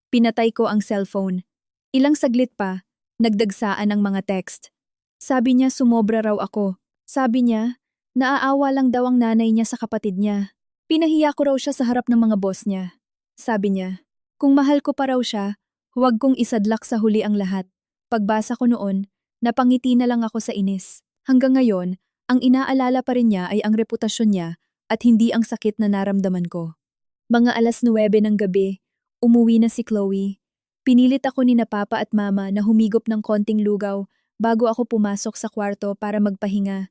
S1: Pinatay ko ang cellphone. Ilang saglit pa, nagdagsaan ang mga text. Sabi niya sumobra raw ako. Sabi niya, naaawa lang daw ang nanay niya sa kapatid niya. Pinahiya ko raw siya sa harap ng mga boss niya. Sabi niya, kung mahal ko pa raw siya, huwag kong isadlak sa huli ang lahat. Pagbasa ko noon, napangiti na lang ako sa inis. Hanggang ngayon, ang inaalala pa rin niya ay ang reputasyon niya at hindi ang sakit na naramdaman ko. Mga 9:00 ng gabi, umuwi na si Chloe. Pinilit ako ni na Papa at Mama na humigop ng konting lugaw bago ako pumasok sa kwarto para magpahinga.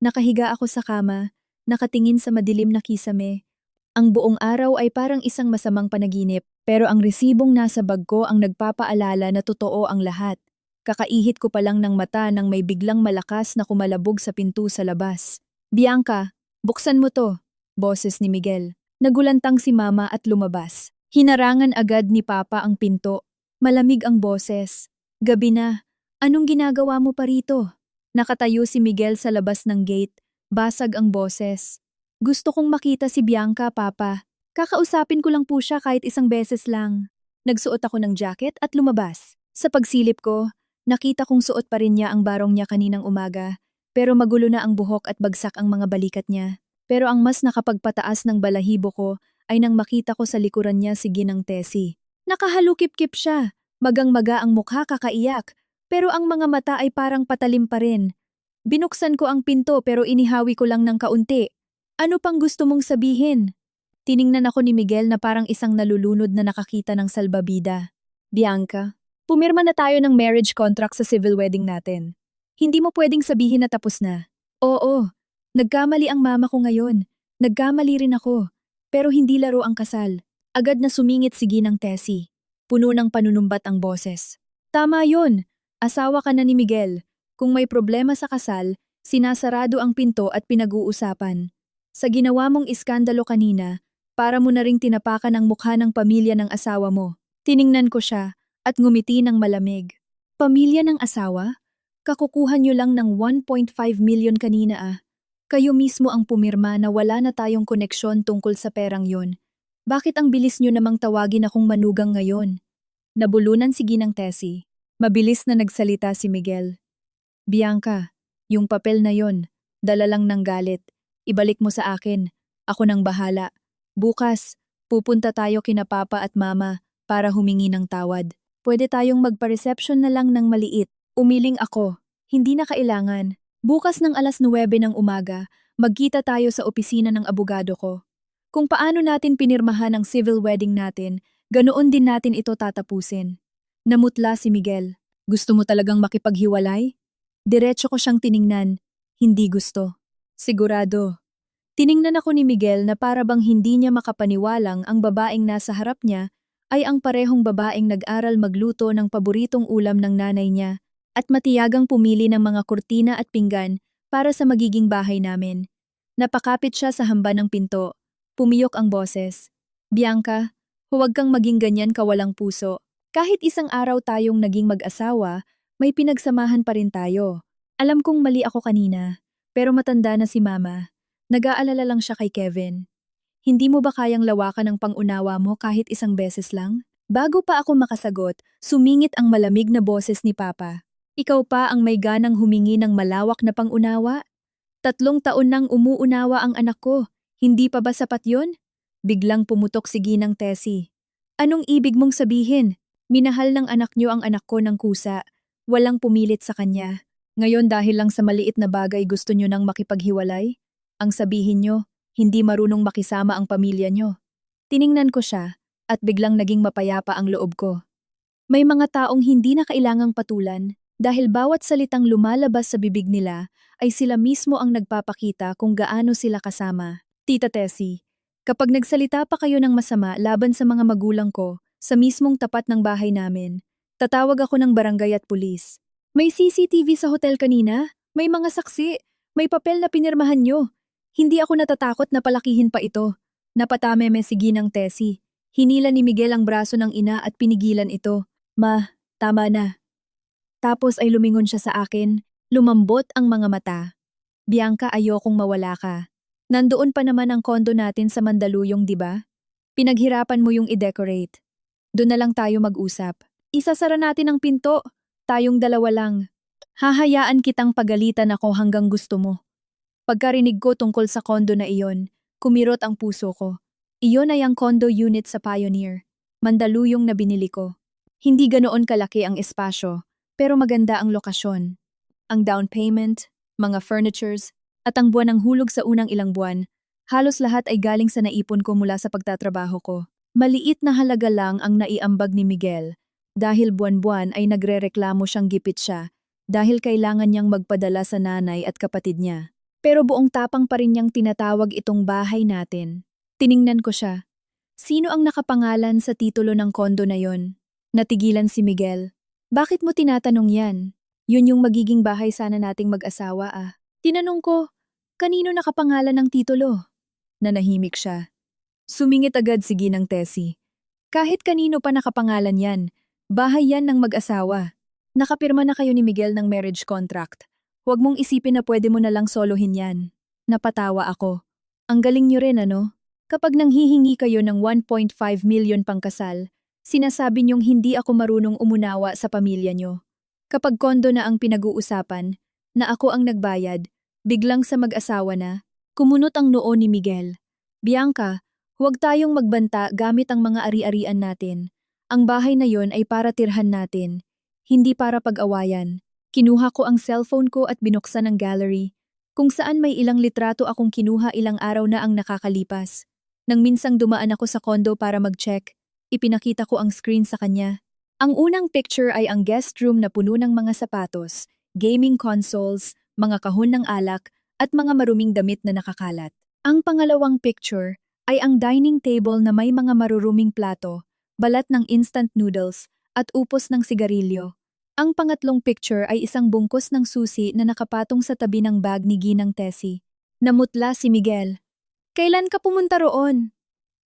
S1: Nakahiga ako sa kama, nakatingin sa madilim na kisame. Ang buong araw ay parang isang masamang panaginip, pero ang resibong nasa bag ko ang nagpapaalala na totoo ang lahat. Kakaihit ko pa lang ng mata nang may biglang malakas na kumalabog sa pinto sa labas. Bianca, buksan mo to, boses ni Miguel. Nagulantang si Mama at lumabas. Hinarangan agad ni Papa ang pinto. Malamig ang boses. Gabi na, anong ginagawa mo pa rito? Nakatayo si Miguel sa labas ng gate. Basag ang boses. Gusto kong makita si Bianca, Papa. Kakausapin ko lang po siya kahit isang beses lang. Nagsuot ako ng jacket at lumabas. Sa pagsilip ko, nakita kong suot pa rin niya ang barong niya kaninang umaga, pero magulo na ang buhok at bagsak ang mga balikat niya. Pero ang mas nakapagpataas ng balahibo ko ay nang makita ko sa likuran niya si Ginang Tessie. Nakahalukip-kip siya, magang-maga ang mukha kakaiyak, pero ang mga mata ay parang patalim pa rin. Binuksan ko ang pinto pero inihawi ko lang ng kaunti. Ano pang gusto mong sabihin? Tiningnan ako ni Miguel na parang isang nalulunod na nakakita ng salbabida. Bianca, pumirma na tayo ng marriage contract sa civil wedding natin. Hindi mo pwedeng sabihin na tapos na. Oo, nagkamali ang mama ko ngayon. Nagkamali rin ako. Pero hindi laro ang kasal. Agad na sumingit si Ginang Tessie. Puno ng panunumbat ang boses. Tama yun. Asawa ka na ni Miguel. Kung may problema sa kasal, sinasarado ang pinto at pinag-uusapan. Sa ginawa mong iskandalo kanina, para mo na ring tinapakan ang mukha ng pamilya ng asawa mo. Tiningnan ko siya at ngumiti ng malamig. Pamilya ng asawa? Kakukuha niyo lang ng 1.5 million kanina ah. Kayo mismo ang pumirma na wala na tayong koneksyon tungkol sa perang yon. Bakit ang bilis niyo namang tawagin akong manugang ngayon? Nabulunan si Ginang Tessie. Mabilis na nagsalita si Miguel. Bianca, yung papel na yon, dala lang ng galit. Ibalik mo sa akin. Ako nang bahala. Bukas, pupunta tayo kina Papa at Mama para humingi ng tawad. Pwede tayong magpa-reception na lang ng maliit. Umiling ako. Hindi na kailangan. Bukas ng 9:00 ng umaga, magkita tayo sa opisina ng abogado ko. Kung paano natin pinirmahan ang civil wedding natin, ganoon din natin ito tatapusin. Namutla si Miguel. Gusto mo talagang makipaghiwalay? Diretso ko siyang tiningnan. Hindi gusto. Sigurado. Tiningnan ako ni Miguel na para bang hindi niya makapaniwalang ang babaeng nasa harap niya ay ang parehong babaeng nag-aral magluto ng paboritong ulam ng nanay niya at matiyagang pumili ng mga kurtina at pinggan para sa magiging bahay namin. Napakapit siya sa hamba ng pinto. Pumiyok ang boses. Bianca, huwag kang maging ganyan kawalang puso. Kahit isang araw tayong naging mag-asawa, may pinagsamahan pa rin tayo. Alam kong mali ako kanina. Pero matanda na si Mama. Nag-aalala lang siya kay Kevin. Hindi mo ba kayang lawakan ang pangunawa mo kahit isang beses lang? Bago pa ako makasagot, sumingit ang malamig na boses ni Papa. Ikaw pa ang may ganang humingi ng malawak na pangunawa? 3 taon nang umuunawa ang anak ko. Hindi pa ba sapat yon? Biglang pumutok si Ginang Tessie. Anong ibig mong sabihin? Minahal ng anak niyo ang anak ko ng kusa. Walang pumilit sa kanya. Ngayon dahil lang sa maliit na bagay gusto nyo nang makipaghiwalay? Ang sabihin nyo, hindi marunong makisama ang pamilya nyo. Tiningnan ko siya at biglang naging mapayapa ang loob ko. May mga taong hindi na kailangang patulan dahil bawat salitang lumalabas sa bibig nila ay sila mismo ang nagpapakita kung gaano sila kasama. Tita Tessie, kapag nagsalita pa kayo ng masama laban sa mga magulang ko sa mismong tapat ng bahay namin, tatawag ako ng barangay at pulis. May CCTV sa hotel kanina, may mga saksi, may papel na pinirmahan nyo. Hindi ako natatakot na palakihin pa ito. Napatameme si Ginang Tessie. Hinila ni Miguel ang braso ng ina at pinigilan ito. Ma, tama na. Tapos ay lumingon siya sa akin, lumambot ang mga mata. Bianca, ayokong mawala ka. Nandoon pa naman ang kondo natin sa Mandaluyong, di ba? Pinaghirapan mo yung i-decorate. Doon na lang tayo mag-usap. Isasara natin ang pinto. Tayong dalawa lang. Hahayaan kitang pagalitan ako hanggang gusto mo. Pagkarinig ko tungkol sa kondo na iyon, kumirot ang puso ko. Iyon ay ang condo unit sa Pioneer. Mandaluyong na binili ko. Hindi ganoon kalaki ang espasyo, pero maganda ang lokasyon. Ang down payment, mga furnitures, at ang buwan ng hulog sa unang ilang buwan, halos lahat ay galing sa naipon ko mula sa pagtatrabaho ko. Maliit na halaga lang ang naiambag ni Miguel, dahil buwan-buwan ay nagrereklamo siyang gipit siya, dahil kailangan niyang magpadala sa nanay at kapatid niya. Pero buong tapang pa rin niyang tinatawag itong bahay natin. Tiningnan ko siya. Sino ang nakapangalan sa titulo ng kondo na yon? Natigilan si Miguel. Bakit mo tinatanong yan? Yun yung magiging bahay sana nating mag-asawa ah. Tinanong ko, kanino nakapangalan ng titulo? Nanahimik siya. Sumingit agad si Ginang Tessie. Kahit kanino pa nakapangalan yan, bahay yan ng mag-asawa. Nakapirma na kayo ni Miguel ng marriage contract. Huwag mong isipin na pwede mo na lang solohin yan. Napatawa ako. Ang galing nyo rin ano? Kapag nanghihingi kayo ng 1.5 million pangkasal, sinasabi niyong hindi ako marunong umunawa sa pamilya nyo. Kapag kondo na ang pinag-uusapan, na ako ang nagbayad, biglang sa mag-asawa na, kumunot ang noo ni Miguel. Bianca, huwag tayong magbanta gamit ang mga ari-arian natin. Ang bahay na yon ay para tirhan natin, hindi para pag-awayan. Kinuha ko ang cellphone ko at binuksan ang gallery, kung saan may ilang litrato akong kinuha ilang araw na ang nakakalipas. Nang minsang dumaan ako sa kondo para mag-check, ipinakita ko ang screen sa kanya. Ang unang picture ay ang guest room na puno ng mga sapatos, gaming consoles, mga kahon ng alak, at mga maruming damit na nakakalat. Ang pangalawang picture ay ang dining table na may mga maruruming plato, balat ng instant noodles, at upos ng sigarilyo. Ang pangatlong picture ay isang bungkus ng susi na nakapatong sa tabi ng bag ni Ginang Tessie. Namutla si Miguel. Kailan ka pumunta roon?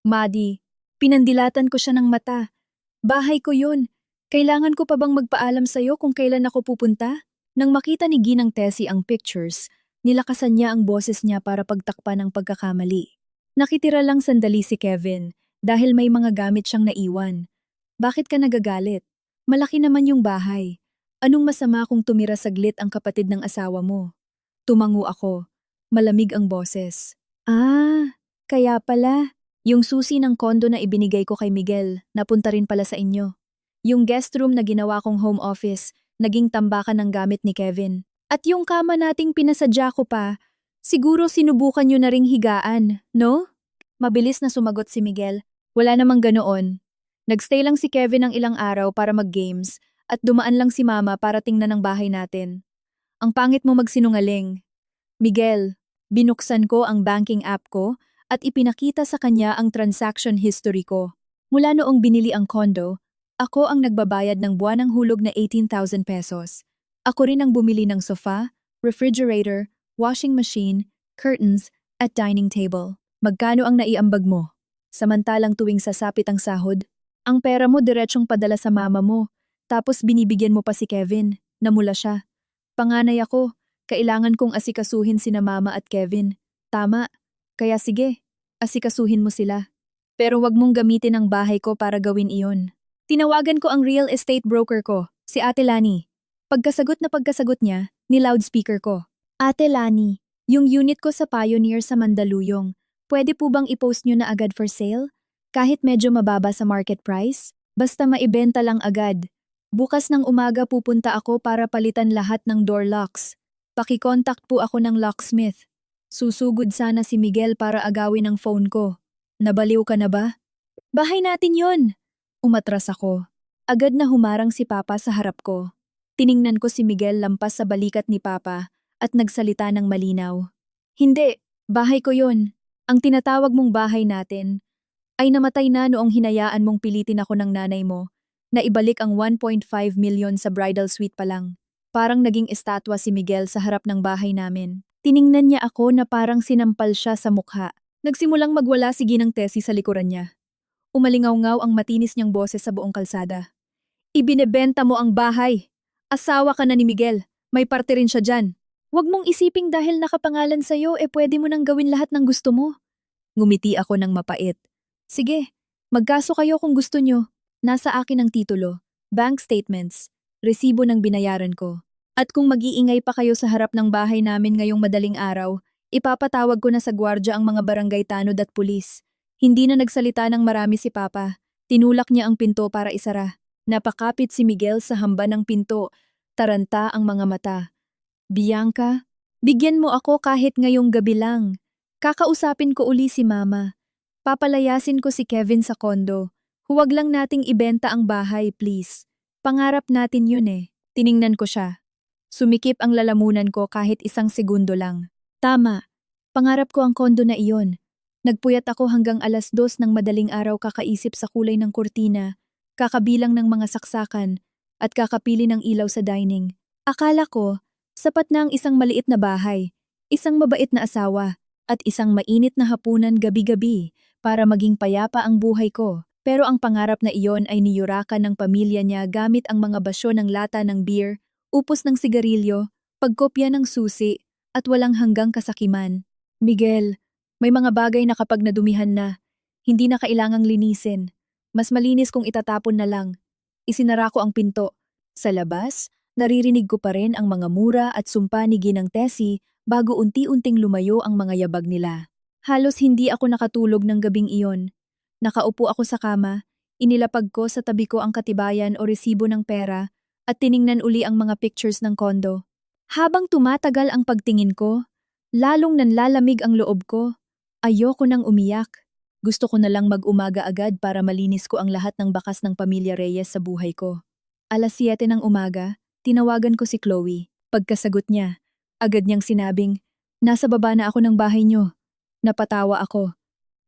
S1: Madi, pinandilatan ko siya ng mata. Bahay ko yun. Kailangan ko pa bang magpaalam sa'yo kung kailan ako pupunta? Nang makita ni Ginang Tessie ang pictures, nilakasan niya ang boses niya para pagtakpan ang pagkakamali. Nakitira lang sandali si Kevin dahil may mga gamit siyang naiwan. Bakit ka nagagalit? Malaki naman yung bahay. Anong masama kung tumira saglit ang kapatid ng asawa mo? Tumango ako. Malamig ang boses. Ah, kaya pala. Yung susi ng kondo na ibinigay ko kay Miguel, napunta rin pala sa inyo. Yung guest room na ginawa kong home office, naging tambakan ng gamit ni Kevin. At yung kama nating pinasadya ko pa, siguro sinubukan nyo na ring higaan, no? Mabilis na sumagot si Miguel. Wala namang ganoon. Nagstay lang si Kevin ng ilang araw para mag-games at dumaan lang si Mama para tingnan ang bahay natin. Ang pangit mo magsinungaling. Miguel, binuksan ko ang banking app ko at ipinakita sa kanya ang transaction history ko. Mula noong binili ang condo, ako ang nagbabayad ng buwanang hulog na 18,000 pesos. Ako rin ang bumili ng sofa, refrigerator, washing machine, curtains, at dining table. Magkano ang naiambag mo? Samantalang tuwing sasapit ang sahod, ang pera mo diretsyong padala sa mama mo, tapos binibigyan mo pa si Kevin, namula siya. Panganay ako, kailangan kong asikasuhin sina mama at Kevin. Tama, kaya sige, asikasuhin mo sila. Pero wag mong gamitin ang bahay ko para gawin iyon. Tinawagan ko ang real estate broker ko, si Ate Lani. Pagkasagot na pagkasagot niya, ni-loudspeaker ko. Ate Lani, yung unit ko sa Pioneer sa Mandaluyong, pwede po bang i-post nyo na agad for sale? Kahit medyo mababa sa market price, basta maibenta lang agad. Bukas ng umaga pupunta ako para palitan lahat ng door locks. Paki-contact po ako ng locksmith. Susugod sana si Miguel para agawin ang phone ko. Nabaliw ka na ba? Bahay natin yon. Umatras ako. Agad na humarang si Papa sa harap ko. Tiningnan ko si Miguel lampas sa balikat ni Papa at nagsalita ng malinaw. Hindi, bahay ko yon. Ang tinatawag mong bahay natin ay namatay na noong hinayaan mong pilitin ako ng nanay mo na ibalik ang 1.5 million sa bridal suite pa lang. Parang naging estatwa si Miguel sa harap ng bahay namin. Tiningnan niya ako na parang sinampal siya sa mukha. Nagsimulang magwala si Ginang Tessie sa likuran niya. Umalingaw-ngaw ang matinis niyang boses sa buong kalsada. Ibinebenta mo ang bahay. Asawa ka na ni Miguel. May parte rin siya dyan. Huwag mong isiping dahil nakapangalan sa'yo pwede mo nang gawin lahat ng gusto mo. Ngumiti ako ng mapait. Sige, magkaso kayo kung gusto nyo. Nasa akin ang titulo, bank statements, resibo ng binayaran ko. At kung mag-iingay pa kayo sa harap ng bahay namin ngayong madaling araw, ipapatawag ko na sa gwardya ang mga barangay tanod at pulis. Hindi na nagsalita ng marami si Papa. Tinulak niya ang pinto para isara. Napakapit si Miguel sa hamba ng pinto. Taranta ang mga mata. Bianca, bigyan mo ako kahit ngayong gabi lang. Kakausapin ko uli si Mama. Papalayasin ko si Kevin sa kondo. Huwag lang nating ibenta ang bahay, please. Pangarap natin yun Tiningnan ko siya. Sumikip ang lalamunan ko kahit isang segundo lang. Tama. Pangarap ko ang kondo na iyon. Nagpuyat ako hanggang 2:00 ng madaling araw kakaisip sa kulay ng kurtina, kakabilang ng mga saksakan, at kakapili ng ilaw sa dining. Akala ko, sapat na ang isang maliit na bahay, isang mabait na asawa, at isang mainit na hapunan gabi-gabi para maging payapa ang buhay ko. Pero ang pangarap na iyon ay niyurakan ng pamilya niya gamit ang mga basyo ng lata ng beer, upos ng sigarilyo, pagkopya ng susi, at walang hanggang kasakiman. Miguel, may mga bagay na kapag nadumihan na, hindi na kailangang linisin. Mas malinis kung itatapon na lang. Isinara ko ang pinto. Sa labas, naririnig ko pa rin ang mga mura at sumpa ni Ginang Tessie bago unti-unting lumayo ang mga yabag nila. Halos hindi ako nakatulog ng gabing iyon. Nakaupo ako sa kama, inilapag ko sa tabi ko ang katibayan o resibo ng pera at tiningnan uli ang mga pictures ng kondo. Habang tumatagal ang pagtingin ko, lalong nanlalamig ang loob ko. Ayoko nang umiyak. Gusto ko na lang mag-umaga agad para malinis ko ang lahat ng bakas ng pamilya Reyes sa buhay ko. 7:00 ng umaga, tinawagan ko si Chloe. Pagkasagot niya, agad niyang sinabing, "Nasa baba na ako ng bahay niyo." Napatawa ako.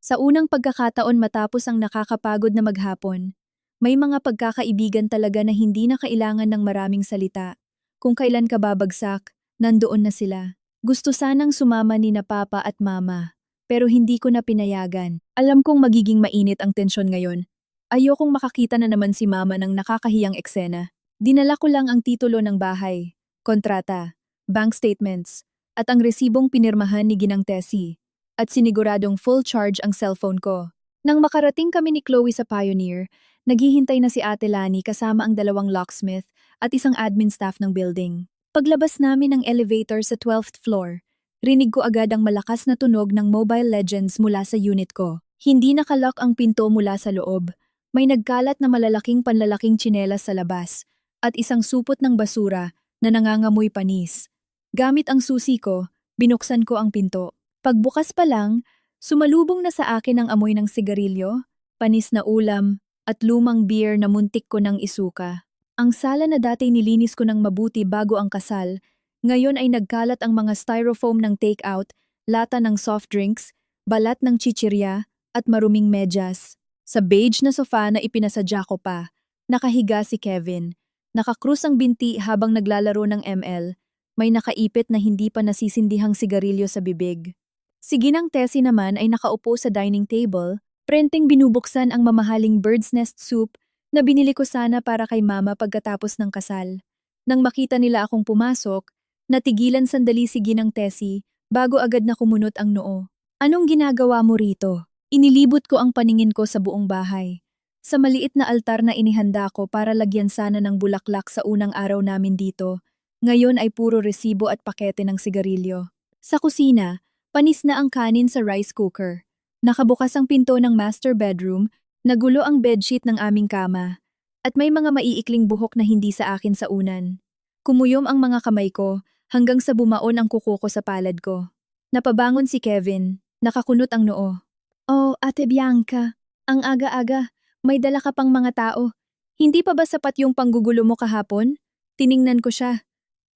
S1: Sa unang pagkakataon matapos ang nakakapagod na maghapon, may mga pagkakaibigan talaga na hindi na kailangan ng maraming salita. Kung kailan ka babagsak, nandoon na sila. Gusto sanang sumama ni na Papa at Mama, pero hindi ko na pinayagan. Alam kong magiging mainit ang tensyon ngayon. Ayokong makakita na naman si Mama ng nakakahiyang eksena. Dinala ko lang ang titulo ng bahay, kontrata, bank statements, at ang resibong pinirmahan ni Ginang Tessie, at siniguradong full charge ang cellphone ko. Nang makarating kami ni Chloe sa Pioneer, naghihintay na si Ate Lani kasama ang 2 locksmith at isang admin staff ng building. Paglabas namin ng elevator sa 12th floor, rinig ko agad ang malakas na tunog ng Mobile Legends mula sa unit ko. Hindi nakalock ang pinto mula sa loob. May nagkalat na malalaking panlalaking tsinelas sa labas at isang supot ng basura na nangangamoy panis. Gamit ang susi ko, binuksan ko ang pinto. Pagbukas pa lang, sumalubong na sa akin ang amoy ng sigarilyo, panis na ulam, at lumang beer na muntik ko ng isuka. Ang sala na dati nilinis ko ng mabuti bago ang kasal, ngayon ay nagkalat ang mga styrofoam ng take-out, lata ng soft drinks, balat ng chichirya, at maruming medyas. Sa beige na sofa na ipinasadya ko pa, nakahiga si Kevin. Nakakrus ang binti habang naglalaro ng ML, may nakaipit na hindi pa nasisindihang sigarilyo sa bibig. Si Ginang Tessie naman ay nakaupo sa dining table, prenteng binubuksan ang mamahaling bird's nest soup na binili ko sana para kay Mama pagkatapos ng kasal. Nang makita nila akong pumasok, natigilan sandali si Ginang Tessie bago agad na kumunot ang noo. "Anong ginagawa mo rito?" Inilibot ko ang paningin ko sa buong bahay. Sa maliit na altar na inihanda ko para lagyan sana ng bulaklak sa unang araw namin dito, ngayon ay puro resibo at pakete ng sigarilyo. Sa kusina, panis na ang kanin sa rice cooker. Nakabukas ang pinto ng master bedroom, nagulo ang bedsheet ng aming kama, at may mga maiikling buhok na hindi sa akin sa unan. Kumuyom ang mga kamay ko hanggang sa bumaon ang kuko ko sa palad ko. Napabangon si Kevin, nakakunot ang noo. "Oh, Ate Bianca, ang aga-aga, may dala ka pang mga tao. Hindi pa ba sapat yung panggugulo mo kahapon?" Tiningnan ko siya.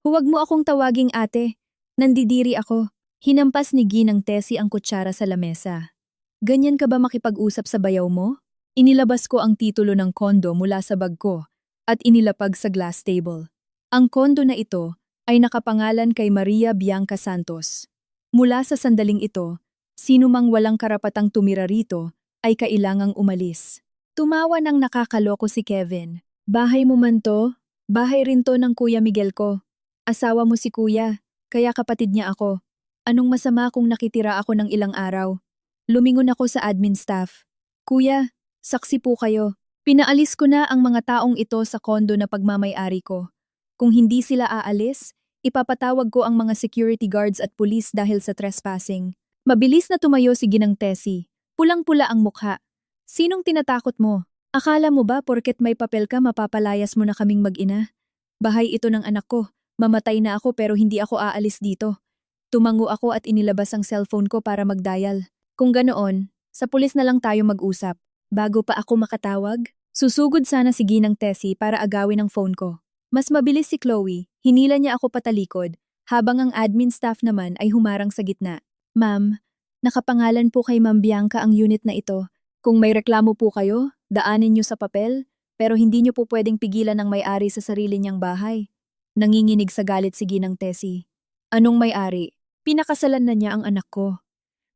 S1: "Huwag mo akong tawaging ate. Nandidiri ako." Hinampas ni Ginang Tessie ang kutsara sa lamesa. "Ganyan ka ba makipag-usap sa bayaw mo?" Inilabas ko ang titulo ng kondo mula sa bag ko at inilapag sa glass table. Ang kondo na ito ay nakapangalan kay Maria Bianca Santos. Mula sa sandaling ito, sino mang walang karapatang tumira rito ay kailangang umalis. Tumawa ng nakakaloko si Kevin. "Bahay mo man to, bahay rin to ng Kuya Miguel ko. Asawa mo si Kuya. kaya kapatid niya ako. Anong masama kung nakitira ako ng ilang araw? Lumingon ako sa admin staff. Kuya, saksi po kayo. Pinaalis ko na ang mga taong ito sa kondo na pagmamay-ari ko. Kung hindi sila aalis, ipapatawag ko ang mga security guards at pulis dahil sa trespassing. Mabilis na tumayo si Ginang Tessie. Pulang-pula ang mukha. Sinong tinatakot mo? Akala mo ba porket may papel ka mapapalayas mo na kaming mag-ina? Bahay ito ng anak ko. Mamatay na ako pero hindi ako aalis dito. Tumango ako at inilabas ang cellphone ko para mag-dial. Kung ganoon, sa pulis na lang tayo mag-usap. Bago pa ako makatawag, susugod sana si Ginang Tessie para agawin ang phone ko. Mas mabilis si Chloe, hinila niya ako patalikod, habang ang admin staff naman ay humarang sa gitna. Ma'am, nakapangalan po kay Ma'am Bianca ang unit na ito. Kung may reklamo po kayo, daanin niyo sa papel, pero hindi niyo po pwedeng pigilan ang may-ari sa sarili niyang bahay. Nanginginig sa galit si Ginang Tessie. Anong may-ari? Pinakasalan na niya ang anak ko.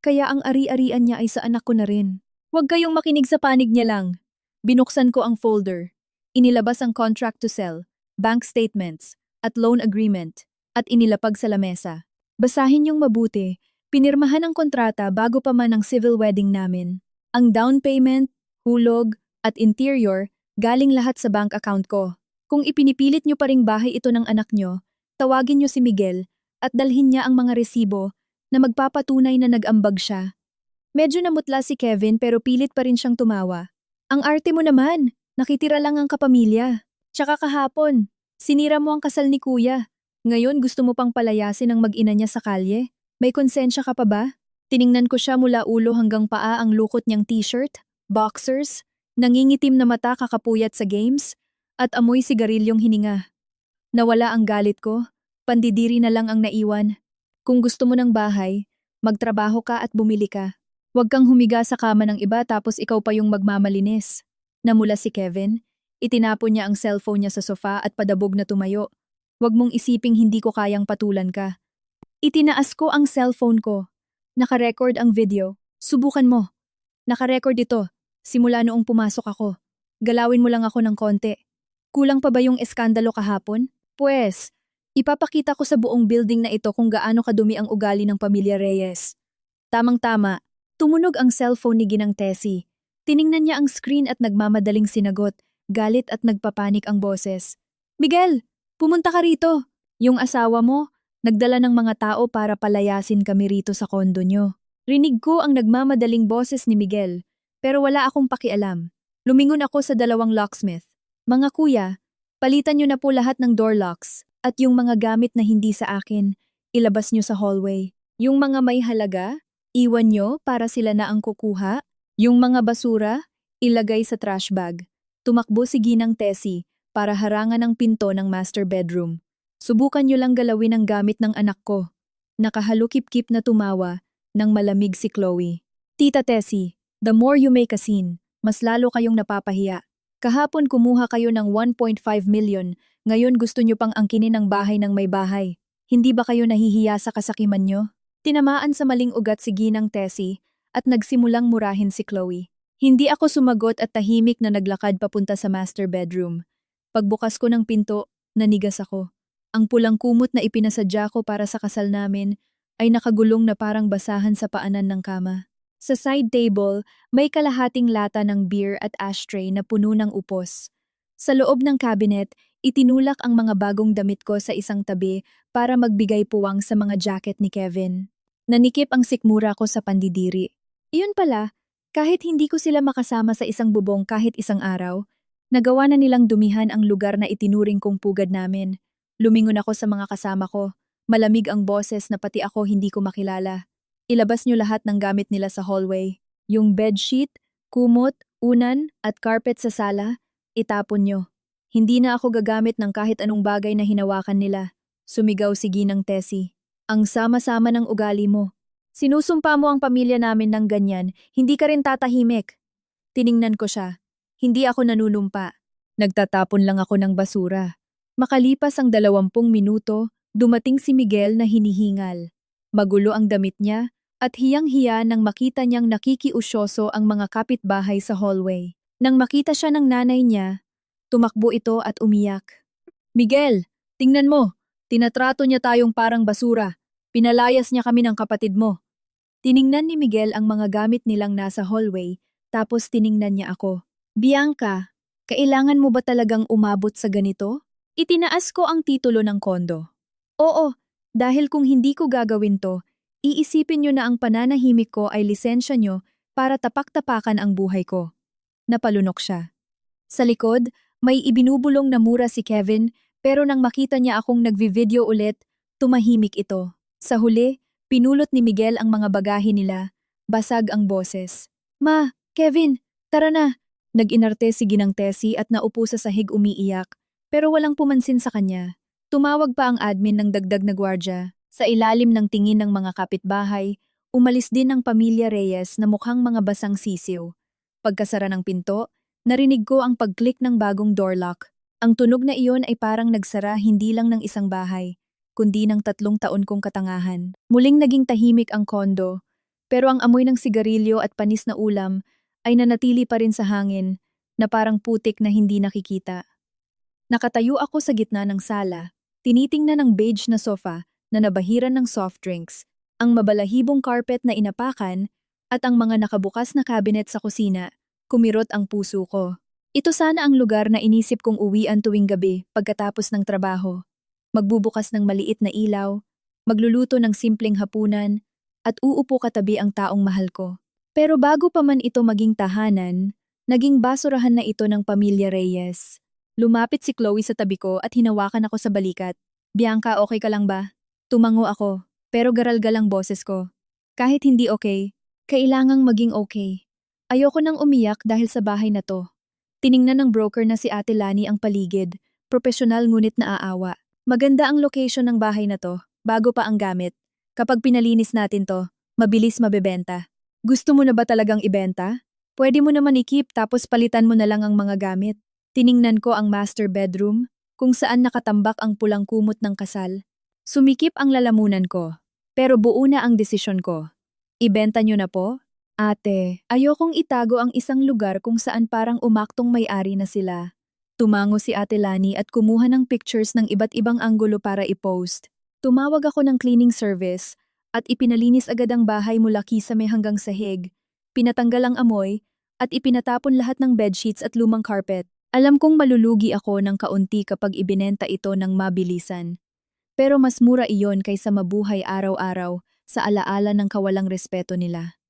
S1: Kaya ang ari-arian niya ay sa anak ko na rin. Huwag kayong makinig sa panig niya lang. Binuksan ko ang folder. Inilabas ang contract to sell, bank statements, at loan agreement, at inilapag sa lamesa. Basahin niyong mabuti. Pinirmahan ang kontrata bago pa man ang civil wedding namin. Ang down payment, hulog, at interior, galing lahat sa bank account ko. Kung ipinipilit niyo pa ring bahay ito ng anak niyo, tawagin niyo si Miguel at dalhin niya ang mga resibo na magpapatunay na nag-ambag siya. Medyo namutla si Kevin pero pilit pa rin siyang tumawa. Ang arte mo naman, nakitira lang ang kapamilya. Tsaka kahapon, sinira mo ang kasal ni kuya. Ngayon gusto mo pang palayasin ang mag-ina niya sa kalye? May konsensya ka pa ba? Tiningnan ko siya mula ulo hanggang paa ang lukot niyang t-shirt, boxers, nangingitim na mata kakapuyat sa games, at amoy sigarilyong hininga. Nawala ang galit ko, pandidiri na lang ang naiwan. Kung gusto mo ng bahay, magtrabaho ka at bumili ka. Huwag kang humiga sa kama ng iba tapos ikaw pa yung magmamalinis. Namula si Kevin, itinapon niya ang cellphone niya sa sofa at padabog na tumayo. Huwag mong isiping hindi ko kayang patulan ka. Itinaas ko ang cellphone ko. Nakarecord ang video. Subukan mo. Nakarecord ito. Simula noong pumasok ako. Galawin mo lang ako ng konti. Kulang pa ba yung eskandalo kahapon? Pues, ipapakita ko sa buong building na ito kung gaano kadumi ang ugali ng pamilya Reyes. Tamang-tama, tumunog ang cellphone ni Ginang Tessie. Tiningnan niya ang screen at nagmamadaling sinagot, galit at nagpapanik ang boses. Miguel, pumunta ka rito. Yung asawa mo, nagdala ng mga tao para palayasin kami rito sa kondo nyo. Rinig ko ang nagmamadaling boses ni Miguel, pero wala akong pakialam. Lumingon ako sa dalawang locksmith. Mga kuya, palitan nyo na po lahat ng door locks at yung mga gamit na hindi sa akin, ilabas nyo sa hallway. Yung mga may halaga, iwan nyo para sila na ang kukuha. Yung mga basura, ilagay sa trash bag. Tumakbo si Ginang Tessie para harangan ang pinto ng master bedroom. Subukan nyo lang galawin ang gamit ng anak ko. Nakahalukip-kip na tumawa nang malamig si Chloe. Tita Tessie, the more you make a scene, mas lalo kayong napapahiya. Kahapon kumuha kayo ng 1.5 million, ngayon gusto nyo pang angkinin ang bahay ng may bahay. Hindi ba kayo nahihiya sa kasakiman nyo? Tinamaan sa maling ugat si Ginang Tessie at nagsimulang murahin si Chloe. Hindi ako sumagot at tahimik na naglakad papunta sa master bedroom. Pagbukas ko ng pinto, nanigas ako. Ang pulang kumot na ipinasadya ko para sa kasal namin ay nakagulong na parang basahan sa paanan ng kama. Sa side table, may kalahating lata ng beer at ashtray na puno ng upos. Sa loob ng cabinet, itinulak ang mga bagong damit ko sa isang tabi para magbigay puwang sa mga jacket ni Kevin. Nanikip ang sikmura ko sa pandidiri. Iyon pala, kahit hindi ko sila makasama sa isang bubong kahit isang araw, nagawa na nilang dumihan ang lugar na itinuring kong pugad namin. Lumingon ako sa mga kasama ko. Malamig ang boses na pati ako hindi ko makilala. Ilabas nyo lahat ng gamit nila sa hallway. Yung bedsheet, kumot, unan, at carpet sa sala, itapon nyo. Hindi na ako gagamit ng kahit anong bagay na hinawakan nila. Sumigaw si Ginang Tessie. Ang sama-sama ng ugali mo. Sinusumpa mo ang pamilya namin ng ganyan, hindi ka rin tatahimik. Tiningnan ko siya. Hindi ako nanunumpa. Nagtatapon lang ako ng basura. Makalipas ang 20 minuto, dumating si Miguel na hinihingal. Magulo ang damit niya, at hiyang-hiya nang makita niyang nakikiusyoso ang mga kapitbahay sa hallway. Nang makita siya ng nanay niya, tumakbo ito at umiyak. Miguel, tingnan mo, Tinatrato niya tayong parang basura. Pinalayas niya kami ng kapatid mo. Tiningnan ni Miguel ang mga gamit nilang nasa hallway, tapos tiningnan niya ako. Bianca, kailangan mo ba talagang umabot sa ganito? Itinaas ko ang titulo ng kondo. Oo, dahil kung hindi ko gagawin to, iisipin niyo na ang pananahimik ko ay lisensya niyo para tapak-tapakan ang buhay ko. Napalunok siya. Sa likod, may ibinubulong na mura si Kevin, pero nang makita niya akong nagvi-video ulit, tumahimik ito. Sa huli, pinulot ni Miguel ang mga bagahe nila. Basag ang boses. Ma, Kevin, tara na. Nag-inarte si Ginang Tessie at naupo sa sahig umiiyak, pero walang pumansin sa kanya. Tumawag pa ang admin ng dagdag na gwardya. Sa ilalim ng tingin ng mga kapitbahay, umalis din ang pamilya Reyes na mukhang mga basang sisiw. Pagkasara ng pinto, narinig ko ang pag-click ng bagong door lock. Ang tunog na iyon ay parang nagsara hindi lang ng isang bahay, kundi ng 3 taon kong katangahan. Muling naging tahimik ang kondo, pero ang amoy ng sigarilyo at panis na ulam ay nanatili pa rin sa hangin na parang putik na hindi nakikita. Nakatayo ako sa gitna ng sala, tinitingnan ang beige na sofa na nabahiran ng soft drinks, ang mabalahibong carpet na inapakan, at ang mga nakabukas na cabinet sa kusina. Kumirot ang puso ko. Ito sana ang lugar na inisip kong uwian tuwing gabi pagkatapos ng trabaho. Magbubukas ng maliit na ilaw, magluluto ng simpleng hapunan, at uupo katabi ang taong mahal ko. Pero bago pa man ito maging tahanan, naging basurahan na ito ng pamilya Reyes. Lumapit si Chloe sa tabi ko at hinawakan ako sa balikat. Bianca, okay ka lang ba? Tumango ako, pero garalgal ang boses ko. Kahit hindi okay, kailangang maging okay. Ayoko nang umiyak dahil sa bahay na to. Tiningnan ng broker na si Ate Lani ang paligid, propesyonal ngunit naaawa. Maganda ang location ng bahay na to, bago pa ang gamit. Kapag pinalinis natin to, mabilis mabebenta. Gusto mo na ba talagang ibenta? Pwede mo naman i-keep tapos palitan mo na lang ang mga gamit. Tiningnan ko ang master bedroom, kung saan nakatambak ang pulang kumot ng kasal. Sumikip ang lalamunan ko, pero buo na ang desisyon ko. Ibenta nyo na po? Ate, ayokong itago ang isang lugar kung saan parang umaktong may-ari na sila. Tumango si Ate Lani at kumuha ng pictures ng iba't ibang anggulo para i-post. Tumawag ako ng cleaning service at ipinalinis agad ang bahay mula kisame hanggang sahig. Pinatanggal ang amoy at ipinatapon lahat ng bedsheets at lumang carpet. Alam kong malulugi ako ng kaunti kapag ibinenta ito ng mabilisan. Pero mas mura iyon kaysa mabuhay araw-araw sa alaala ng kawalang respeto nila.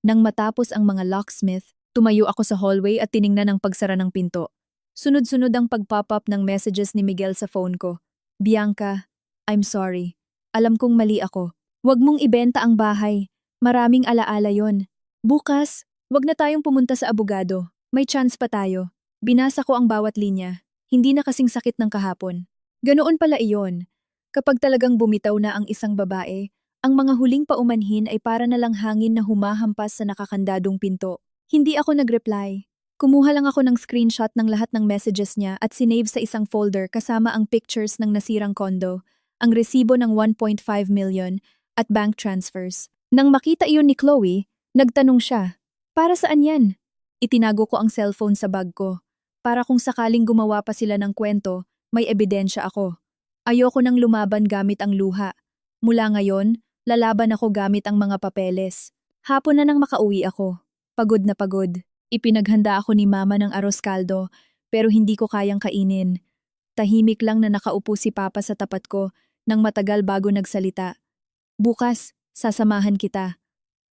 S1: Nang matapos ang mga locksmith, tumayo ako sa hallway at tiningnan ang pagsara ng pinto. Sunod-sunod ang pag-pop up ng messages ni Miguel sa phone ko. Bianca, I'm sorry. Alam kong mali ako. Huwag mong ibenta ang bahay. Maraming alaala yon. Bukas, wag na tayong pumunta sa abogado. May chance pa tayo. Binasa ko ang bawat linya. Hindi na kasing sakit ng kahapon. Ganoon pala iyon. Kapag talagang bumitaw na ang isang babae, ang mga huling paumanhin ay para na lang hangin na humahampas sa nakakandadong pinto. Hindi ako nag-reply. Kumuha lang ako ng screenshot ng lahat ng messages niya at sinave sa isang folder kasama ang pictures ng nasirang kondo, ang resibo ng 1.5 million, at bank transfers. Nang makita iyon ni Chloe, nagtanong siya, para saan yan? Itinago ko ang cellphone sa bag ko. Para kung sakaling gumawa pa sila ng kwento, may ebidensya ako. Ayoko nang lumaban gamit ang luha. Mula ngayon, lalaban ako gamit ang mga papeles. Hapon na nang makauwi ako. Pagod na pagod. Ipinaghanda ako ni Mama ng arroz caldo, pero hindi ko kayang kainin. Tahimik lang na nakaupo si Papa sa tapat ko nang matagal bago nagsalita. Bukas, sasamahan kita.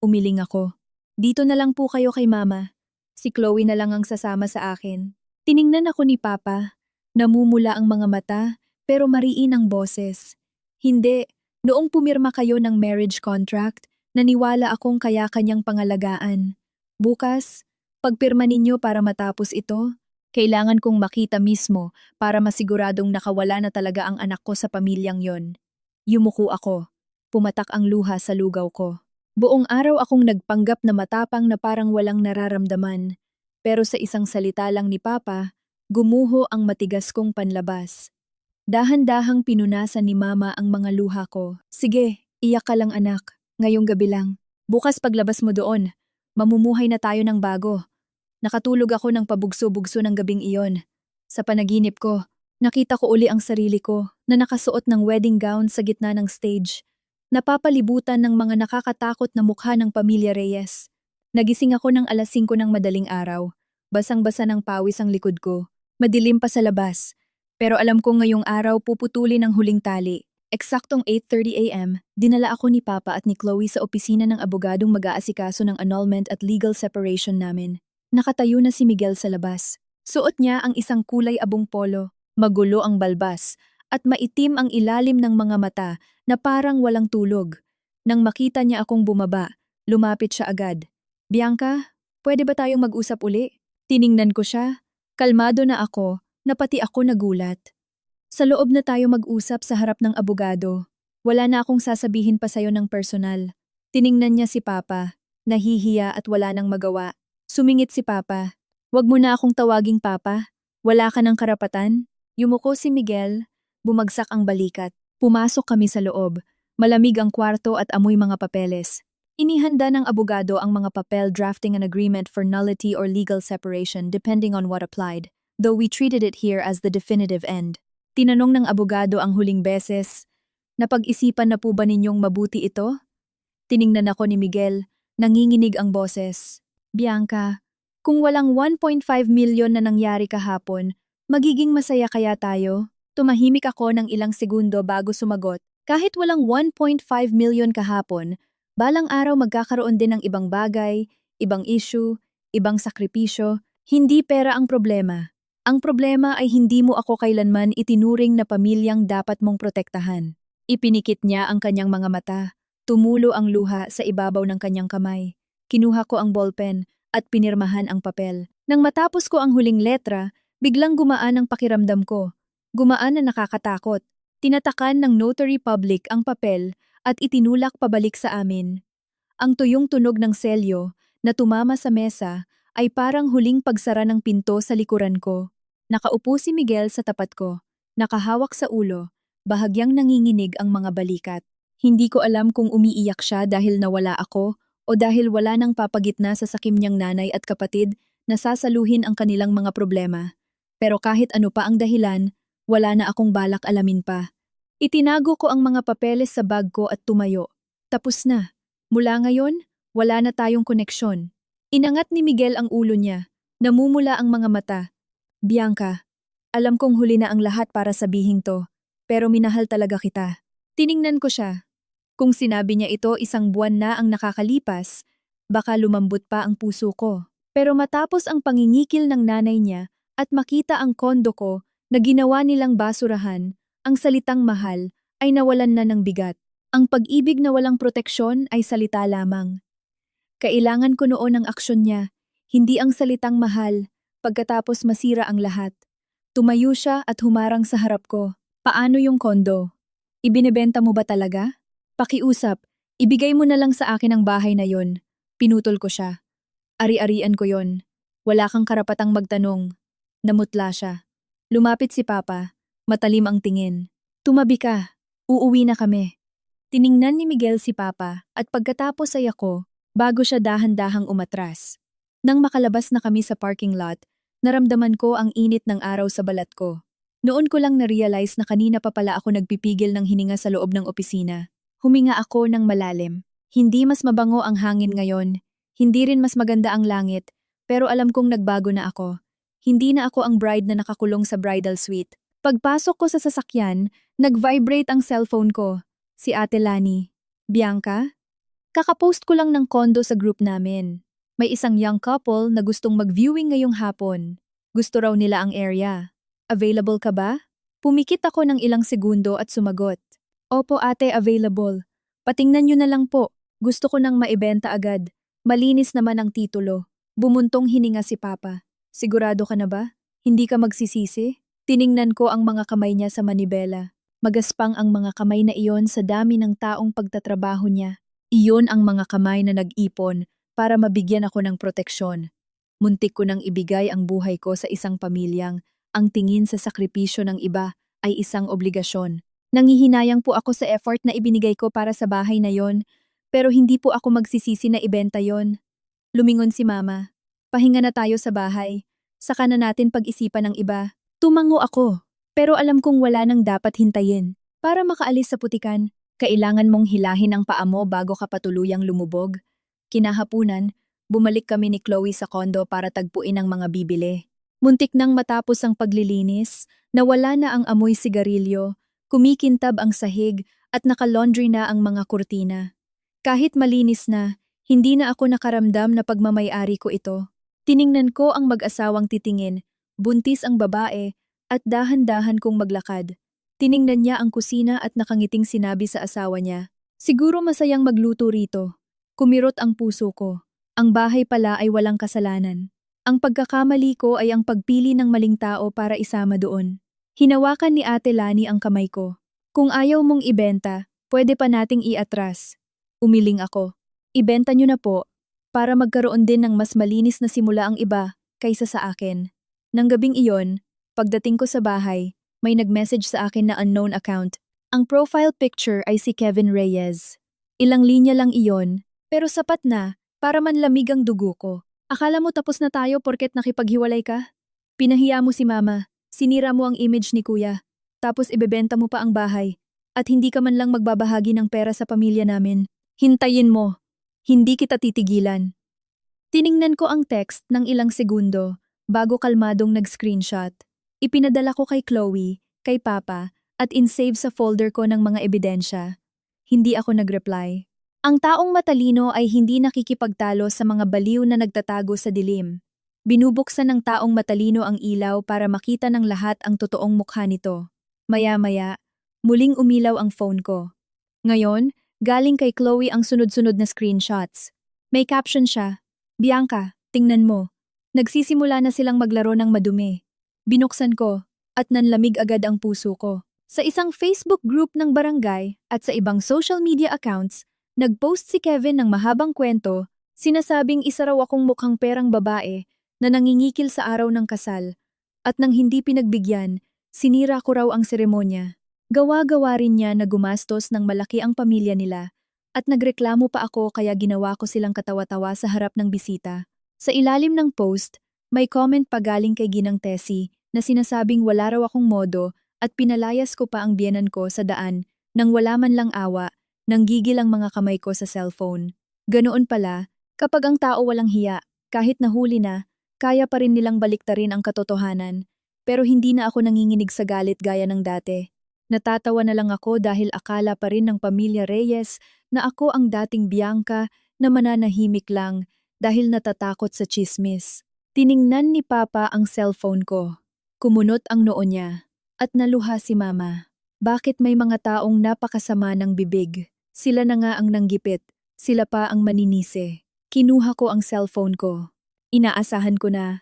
S1: Umiling ako. Dito na lang po kayo kay Mama. Si Chloe na lang ang sasama sa akin. Tiningnan ako ni Papa. Namumula ang mga mata, pero mariin ang boses. Hindi, noong pumirma kayo ng marriage contract, naniwala akong kaya kanyang pangalagaan. Bukas, pagpirma ninyo para matapos ito, kailangan kong makita mismo para masiguradong nakawala na talaga ang anak ko sa pamilyang yon. Yumuko ako. Pumatak ang luha sa lugaw ko. Buong araw akong nagpanggap na matapang na parang walang nararamdaman. Pero sa isang salita lang ni Papa, gumuho ang matigas kong panlabas. Dahan-dahang pinunasan ni Mama ang mga luha ko. Sige, iyak ka lang anak. Ngayong gabi lang. Bukas paglabas mo doon, mamumuhay na tayo ng bago. Nakatulog ako ng pabugso-bugso ng gabing iyon. Sa panaginip ko, nakita ko uli ang sarili ko, na nakasuot ng wedding gown sa gitna ng stage. Napapalibutan ng mga nakakatakot na mukha ng pamilya Reyes. Nagising ako ng alas 5 ng madaling araw. Basang-basa ng pawis ang likod ko. Madilim pa sa labas. Pero alam ko ngayong araw puputulin ang huling tali. Eksaktong 8:30 a.m., dinala ako ni Papa at ni Chloe sa opisina ng abogadong mag-aasikaso ng annulment at legal separation namin. Nakatayo na si Miguel sa labas. Suot niya ang isang kulay abong polo, magulo ang balbas, at maitim ang ilalim ng mga mata na parang walang tulog. Nang makita niya akong bumaba, lumapit siya agad. Bianca, pwede ba tayong mag-usap uli? Tiningnan ko siya. Kalmado na ako, na pati ako nagulat. Sa loob na tayo mag-usap sa harap ng abogado. Wala na akong sasabihin pa sa'yo ng personal. Tiningnan niya si Papa, nahihiya at wala nang magawa. Sumingit si Papa. Wag mo na akong tawaging Papa. Wala ka ng karapatan. Yumuko si Miguel. Bumagsak ang balikat. Pumasok kami sa loob. Malamig ang kwarto at amoy mga papeles. Inihanda ng abogado ang mga papel drafting an agreement for nullity or legal separation depending on what applied, though we treated it here as the definitive end. Tinanong ng abogado ang huling beses, napag-isipan na po ba ninyong mabuti ito? Tiningnan ako ni Miguel, nanginginig ang boses. Bianca, kung walang 1.5 milyon na nangyari kahapon, magiging masaya kaya tayo? Tumahimik ako ng ilang segundo bago sumagot. Kahit walang 1.5 milyon kahapon, balang araw magkakaroon din ng ibang bagay, ibang issue, ibang sakripisyo. Hindi pera ang problema. Ang problema ay hindi mo ako kailanman itinuring na pamilyang dapat mong protektahan. Ipinikit niya ang kanyang mga mata. Tumulo ang luha sa ibabaw ng kanyang kamay. Kinuha ko ang ballpen at pinirmahan ang papel. Nang matapos ko ang huling letra, biglang gumaan ang pakiramdam ko. Gumaan na nakakatakot. Tinatakan ng notary public ang papel at itinulak pabalik sa amin. Ang tuyong tunog ng selyo na tumama sa mesa ay parang huling pagsara ng pinto sa likuran ko. Nakaupo si Miguel sa tapat ko, nakahawak sa ulo, bahagyang nanginginig ang mga balikat. Hindi ko alam kung umiiyak siya dahil nawala ako o dahil wala nang papagitna sa sakim niyang nanay at kapatid na sasaluhin ang kanilang mga problema. Pero kahit ano pa ang dahilan, wala na akong balak alamin pa. Itinago ko ang mga papeles sa bag ko at tumayo. Tapos na. Mula ngayon, wala na tayong koneksyon. Inangat ni Miguel ang ulo niya. Namumula ang mga mata. Bianca, alam kong huli na ang lahat para sabihin to, pero minahal talaga kita. Tiningnan ko siya. Kung sinabi niya ito 1 buwan na ang nakakalipas, baka lumambot pa ang puso ko. Pero matapos ang pangingikil ng nanay niya at makita ang kondo ko na ginawa nilang basurahan, ang salitang mahal ay nawalan na ng bigat. Ang pag-ibig na walang proteksyon ay salita lamang. Kailangan ko noon ang aksyon niya, hindi ang salitang mahal. Pagkatapos masira ang lahat. Tumayo siya at humarang sa harap ko. Paano yung kondo? Ibinebenta mo ba talaga? Pakiusap, ibigay mo na lang sa akin ang bahay na yon. Pinutol ko siya. Ari-arian ko yon. Wala kang karapatang magtanong. Namutla siya. Lumapit si Papa. Matalim ang tingin. Tumabi ka. Uuwi na kami. Tiningnan ni Miguel si Papa at pagkatapos ay ako, bago siya dahan-dahang umatras. Nang makalabas na kami sa parking lot, naramdaman ko ang init ng araw sa balat ko. Noon ko lang na-realize na kanina pa pala ako nagpipigil ng hininga sa loob ng opisina. Huminga ako ng malalim. Hindi mas mabango ang hangin ngayon. Hindi rin mas maganda ang langit. Pero alam kong nagbago na ako. Hindi na ako ang bride na nakakulong sa bridal suite. Pagpasok ko sa sasakyan, nag-vibrate ang cellphone ko. Si Ate Lani. Bianca? Kakapost ko lang ng kondo sa group namin. May isang young couple na gustong mag-viewing ngayong hapon. Gusto raw nila ang area. Available ka ba? Pumikit ako ng ilang segundo at sumagot. Opo ate, available. Patingnan nyo na lang po. Gusto ko nang maibenta agad. Malinis naman ang titulo. Bumuntong hininga si Papa. Sigurado ka na ba? Hindi ka magsisisi? Tiningnan ko ang mga kamay niya sa manibela. Magaspang ang mga kamay na iyon sa dami ng taong pagtatrabaho niya. Iyon ang mga kamay na nag-ipon para mabigyan ako ng proteksyon. Muntik ko nang ibigay ang buhay ko sa isang pamilyang ang tingin sa sakripisyo ng iba ay isang obligasyon. Nangihinayang po ako sa effort na ibinigay ko para sa bahay na yon, pero hindi po ako magsisisi na ibenta yon. Lumingon si Mama. Pahinga na tayo sa bahay. Saka na natin pag-isipan ng iba. Tumango ako. Pero alam kong wala nang dapat hintayin. Para makaalis sa putikan, kailangan mong hilahin ang paa mo bago ka patuluyang lumubog. Kinahapunan, bumalik kami ni Chloe sa kondo para tagpuin ang mga bibili. Muntik nang matapos ang paglilinis, nawala na ang amoy sigarilyo, kumikintab ang sahig at naka-laundry na ang mga kurtina. Kahit malinis na, hindi na ako nakaramdam na pagmamay-ari ko ito. Tiningnan ko ang mag-asawang titingin, buntis ang babae, at dahan-dahan kong maglakad. Tiningnan niya ang kusina at nakangiting sinabi sa asawa niya, "Siguro masayang magluto rito." Kumirot ang puso ko. Ang bahay pala ay walang kasalanan. Ang pagkakamali ko ay ang pagpili ng maling tao para isama doon. Hinawakan ni Ate Lani ang kamay ko. "Kung ayaw mong ibenta, pwede pa nating iatras." Umiling ako. "Ibenta nyo na po, para magkaroon din ng mas malinis na simula ang iba kaysa sa akin." Nang gabing iyon, pagdating ko sa bahay, may nag-message sa akin na unknown account. Ang profile picture ay si Kevin Reyes. Ilang linya lang iyon, pero sapat na para manlamig ang dugo ko. "Akala mo tapos na tayo porket nakipaghiwalay ka? Pinahiya mo si mama, sinira mo ang image ni kuya, tapos ibebenta mo pa ang bahay, at hindi ka man lang magbabahagi ng pera sa pamilya namin. Hintayin mo, hindi kita titigilan." Tiningnan ko ang text ng ilang segundo bago kalmadong nag-screenshot. Ipinadala ko kay Chloe, kay Papa, at in-save sa folder ko ng mga ebidensya. Hindi ako nag-reply. Ang taong matalino ay hindi nakikipagtalo sa mga baliw na nagtatago sa dilim. Binubuksan ng taong matalino ang ilaw para makita ng lahat ang totoong mukha nito. Maya-maya, muling umilaw ang phone ko. Ngayon, galing kay Chloe ang sunod-sunod na screenshots. May caption siya, "Bianca, tingnan mo. Nagsisimula na silang maglaro ng madumi." Binuksan ko, at nanlamig agad ang puso ko. Sa isang Facebook group ng barangay at sa ibang social media accounts, nag-post si Kevin ng mahabang kwento, sinasabing isa raw akong mukhang perang babae na nangingikil sa araw ng kasal, at nang hindi pinagbigyan, sinira ko raw ang seremonya. Gawa-gawa rin niya na gumastos ng malaki ang pamilya nila, at nagreklamo pa ako kaya ginawa ko silang katawa-tawa sa harap ng bisita. Sa ilalim ng post, may comment pa galing kay Ginang Tessie na sinasabing wala raw akong modo at pinalayas ko pa ang biyenan ko sa daan nang wala man lang awa. Nanggigil ang mga kamay ko sa cellphone. Ganoon pala, kapag ang tao walang hiya, kahit nahuli na, kaya pa rin nilang baliktarin ang katotohanan. Pero hindi na ako nanginginig sa galit gaya ng dati. Natatawa na lang ako dahil akala pa rin ng pamilya Reyes na ako ang dating Bianca na mananahimik lang dahil natatakot sa tsismis. Tiningnan ni Papa ang cellphone ko. Kumunot ang noo niya. At naluha si Mama. Bakit may mga taong napakasama ng bibig? Sila na nga ang nanggipit, sila pa ang maninisi. Kinuha ko ang cellphone ko. Inaasahan ko na,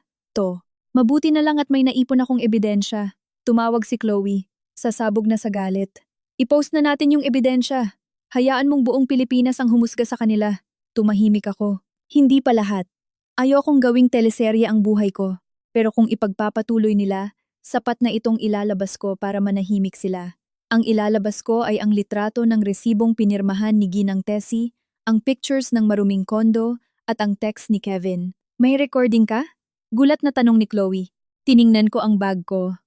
S1: mabuti na lang at may naipon akong ebidensya. Tumawag si Chloe, sasabog na sa galit. "I-post na natin yung ebidensya. Hayaan mong buong Pilipinas ang humusga sa kanila." Tumahimik ako. Hindi pa lahat. Ayokong gawing teleserye ang buhay ko. Pero kung ipagpapatuloy nila, sapat na itong ilalabas ko para manahimik sila. Ang ilalabas ko ay ang litrato ng resibong pinirmahan ni Ginang Tessie, ang pictures ng maruming kondo, at ang text ni Kevin. "May recording ka?" Gulat na tanong ni Chloe. Tiningnan ko ang bag ko.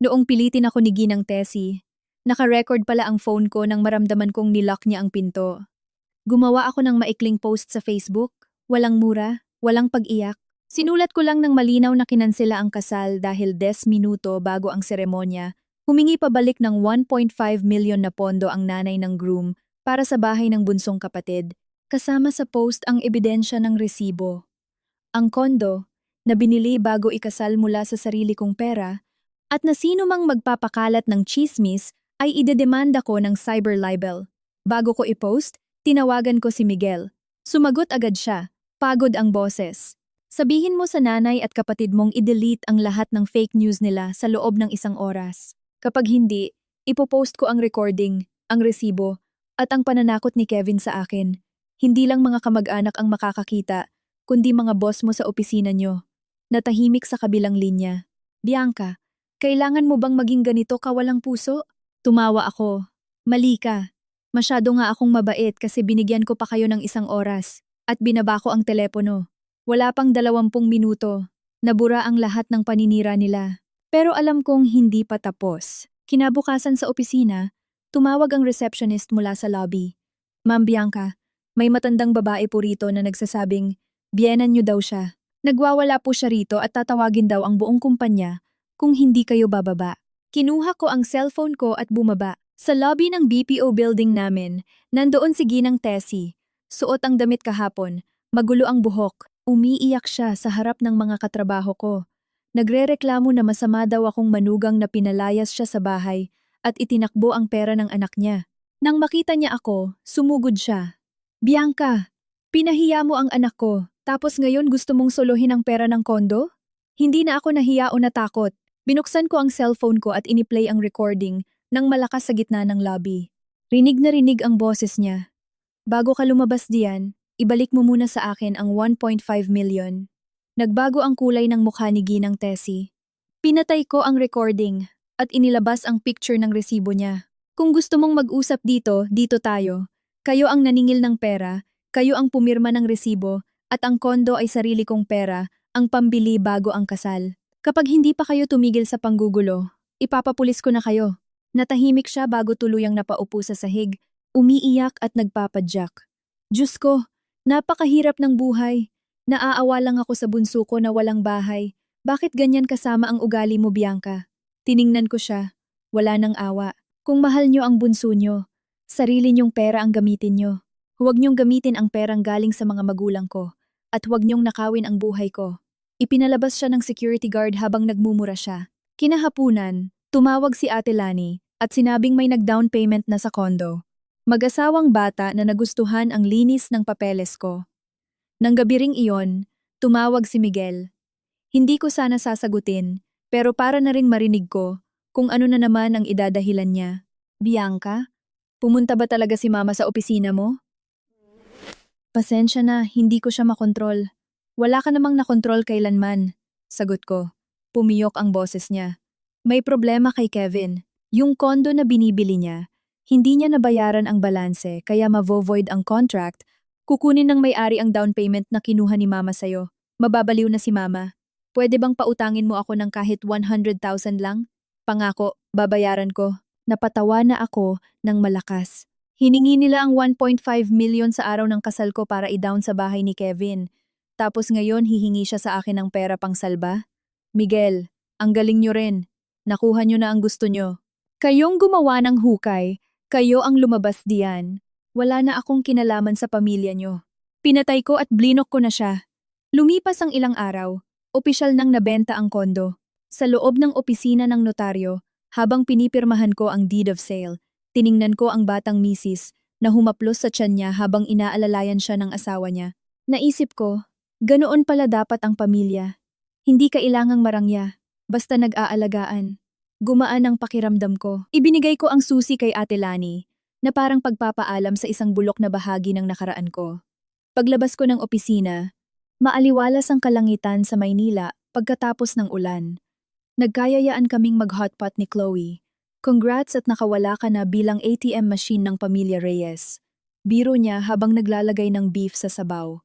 S1: Noong pilitin ako ni Ginang Tessie, naka-record pala ang phone ko nang maramdaman kong nilock niya ang pinto. Gumawa ako ng maikling post sa Facebook, walang mura, walang pag-iyak. Sinulat ko lang ng malinaw na kinansela ang kasal dahil 10 minuto bago ang seremonya. Humingi pabalik ng 1.5 million na pondo ang nanay ng groom para sa bahay ng bunsong kapatid, kasama sa post ang ebidensya ng resibo. Ang kondo, na binili bago ikasal mula sa sarili kong pera, at na sino mang magpapakalat ng chismis ay idedemanda ko ng cyber libel. Bago ko i-post, tinawagan ko si Miguel. Sumagot agad siya, pagod ang boses. "Sabihin mo sa nanay at kapatid mong i-delete ang lahat ng fake news nila sa loob ng 1 oras. Kapag hindi, ipopost ko ang recording, ang resibo, at ang pananakot ni Kevin sa akin. Hindi lang mga kamag-anak ang makakakita, kundi mga boss mo sa opisina nyo." Natahimik sa kabilang linya. "Bianca, kailangan mo bang maging ganito kawalang puso?" Tumawa ako. "Mali ka. Masyado nga akong mabait kasi binigyan ko pa kayo ng 1 oras at binaba ko ang telepono. Wala pang 20 minuto. Nabura ang lahat ng paninira nila. Pero alam kong hindi pa tapos. Kinabukasan sa opisina, tumawag ang receptionist mula sa lobby. Ma'am Bianca, may matandang babae po rito na nagsasabing, biyenan niyo daw siya. Nagwawala po siya rito at tatawagin daw ang buong kumpanya kung hindi kayo bababa. Kinuha ko ang cellphone ko at bumaba. Sa lobby ng BPO building namin, nandoon si Ginang Tessie. Suot ang damit kahapon, magulo ang buhok. Umiiyak siya sa harap ng mga katrabaho ko. Nagrereklamo na masama daw akong manugang na pinalayas siya sa bahay at itinakbo ang pera ng anak niya. Nang makita niya ako, sumugod siya. Bianca, pinahiya mo ang anak ko, tapos ngayon gusto mong solohin ang pera ng kondo? Hindi na ako nahiya o natakot. Binuksan ko ang cellphone ko at iniplay ang recording nang malakas sa gitna ng lobby. Rinig na rinig ang boses niya. Bago ka lumabas diyan, ibalik mo muna sa akin ang 1.5 million. Nagbago ang kulay ng mukha ni Ginang Tessie. Pinatay ko ang recording at inilabas ang picture ng resibo niya. Kung gusto mong mag-usap dito, dito tayo. Kayo ang naningil ng pera, kayo ang pumirma ng resibo, at ang kondo ay sarili kong pera, ang pambili bago ang kasal. Kapag hindi pa kayo tumigil sa panggugulo, ipapapulis ko na kayo. Natahimik siya bago tuluyang napaupo sa sahig, umiiyak at nagpapadyak. Diyos ko, napakahirap ng buhay. Naaawa lang ako sa bunso ko na walang bahay. Bakit ganyan kasama ang ugali mo, Bianca? Tiningnan ko siya. Wala nang awa. Kung mahal nyo ang bunso nyo, sarili nyong pera ang gamitin nyo. Huwag nyong gamitin ang perang galing sa mga magulang ko. At huwag nyong nakawin ang buhay ko. Ipinalabas siya ng security guard habang nagmumura siya. Kinahapunan, tumawag si Ate Lani at sinabing may nag-down payment na sa kondo. Mag-asawang bata na nagustuhan ang linis ng papeles ko. Nang gabi ring iyon, tumawag si Miguel. Hindi ko sana sasagutin, pero para na ring marinig ko kung ano na naman ang idadahilan niya. Bianca, pumunta ba talaga si Mama sa opisina mo? Pasensya na, hindi ko siya makontrol. Wala ka namang nakontrol kailanman, sagot ko. Pumiyok ang boses niya. May problema kay Kevin. Yung kondo na binibili niya, hindi niya nabayaran ang balanse kaya mavo-void ang contract. Kukunin ng may-ari ang down payment na kinuha ni Mama sa'yo. Mababaliw na si Mama. Pwede bang pautangin mo ako ng kahit 100,000 lang? Pangako, babayaran ko. Napatawa na ako ng malakas. Hiningi nila ang 1.5 million sa araw ng kasal ko para i-down sa bahay ni Kevin. Tapos ngayon hihingi siya sa akin ng pera pang salba? Miguel, ang galing nyo rin. Nakuha nyo na ang gusto nyo. Kayong gumawa ng hukay, kayo ang lumabas diyan. Wala na akong kinalaman sa pamilya nyo. Pinatay ko at blinok ko na siya. Lumipas ang ilang araw, opisyal nang nabenta ang kondo. Sa loob ng opisina ng notaryo, habang pinipirmahan ko ang deed of sale, tiningnan ko ang batang misis na humaplos sa tiyan niya habang inaalalayan siya ng asawa niya. Naisip ko, ganoon pala dapat ang pamilya. Hindi kailangang marangya, basta nag-aalagaan. Gumaan ang pakiramdam ko. Ibinigay ko ang susi kay Ate Lani, na parang pagpapaalam sa isang bulok na bahagi ng nakaraan ko. Paglabas ko ng opisina, maaliwalas ang kalangitan sa Maynila pagkatapos ng ulan. Nagkayayaan kaming mag-hotpot ni Chloe. Congrats at nakawala ka na bilang ATM machine ng pamilya Reyes. Biro niya habang naglalagay ng beef sa sabaw.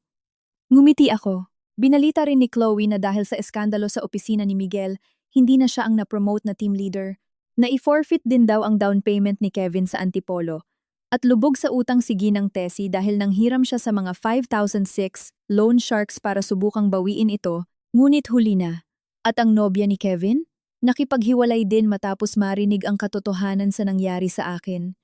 S1: Ngumiti ako. Binalita rin ni Chloe na dahil sa eskandalo sa opisina ni Miguel, hindi na siya ang na-promote na team leader. Na-i-forfeit din daw ang down payment ni Kevin sa Antipolo. At lubog sa utang si Ginang Tessie dahil nanghiram siya sa mga 5,006 loan sharks para subukang bawiin ito, ngunit huli na. At ang nobya ni Kevin? Nakipaghiwalay din matapos marinig ang katotohanan sa nangyari sa akin.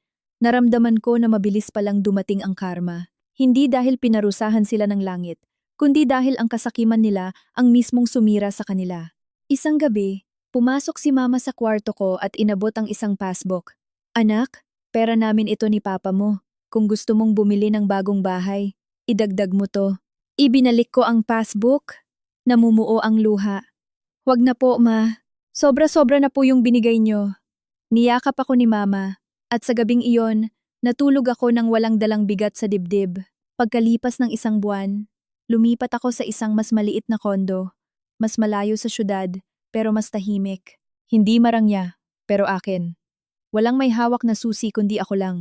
S1: Naramdaman ko na mabilis palang dumating ang karma. Hindi dahil pinarusahan sila ng langit, kundi dahil ang kasakiman nila ang mismong sumira sa kanila. Isang gabi, pumasok si Mama sa kwarto ko at inabot ang isang passbook. Anak, pera namin ito ni Papa mo. Kung gusto mong bumili ng bagong bahay, idagdag mo to. Ibinalik ko ang passbook. Namumuo ang luha. Huwag na po, Ma. Sobra-sobra na po yung binigay nyo. Niyakap ako ni Mama. At sa gabing iyon, natulog ako ng walang dalang bigat sa dibdib. Pagkalipas ng isang buwan, lumipat ako sa isang mas maliit na kondo. Mas malayo sa syudad, pero mas tahimik. Hindi marangya, pero akin. Walang may hawak na susi kundi ako lang.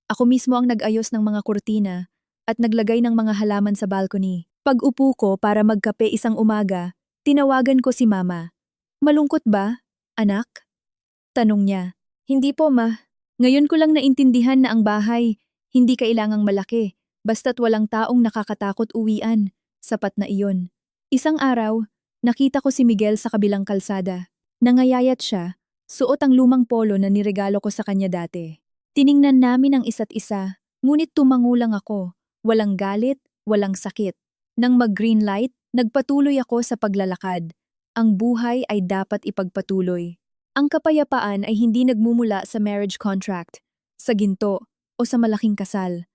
S1: Ako mismo ang nag-ayos ng mga kurtina at naglagay ng mga halaman sa balcony. Pag upo ko para magkape isang umaga, tinawagan ko si Mama. Malungkot ba? Anak? Tanong niya. Hindi po, ma. Ngayon ko lang naintindihan na ang bahay, hindi kailangang malaki, basta't walang taong nakakatakot uwian. Sapat na iyon. Isang araw, nakita ko si Miguel sa kabilang kalsada. Nangayayat siya, suot ang lumang polo na niregalo ko sa kanya dati. Tiningnan namin ang isa't isa, ngunit tumango lang ako. Walang galit, walang sakit. Nang mag-green light, nagpatuloy ako sa paglalakad. Ang buhay ay dapat ipagpatuloy. Ang kapayapaan ay hindi nagmumula sa marriage contract, sa ginto, o sa malaking kasal.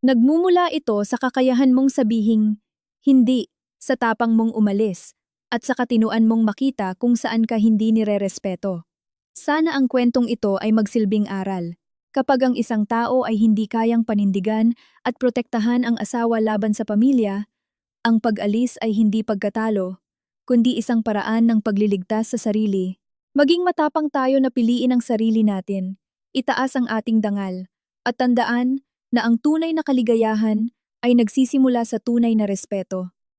S1: Nagmumula ito sa kakayahan mong sabihing, hindi, sa tapang mong umalis, at sa katinuan mong makita kung saan ka hindi nirerespeto. Sana ang kwentong ito ay magsilbing aral. Kapag ang isang tao ay hindi kayang panindigan at protektahan ang asawa laban sa pamilya, ang pag-alis ay hindi pagkatalo, kundi isang paraan ng pagliligtas sa sarili. Maging matapang tayo na piliin ang sarili natin, itaas ang ating dangal, at tandaan na ang tunay na kaligayahan ay nagsisimula sa tunay na respeto.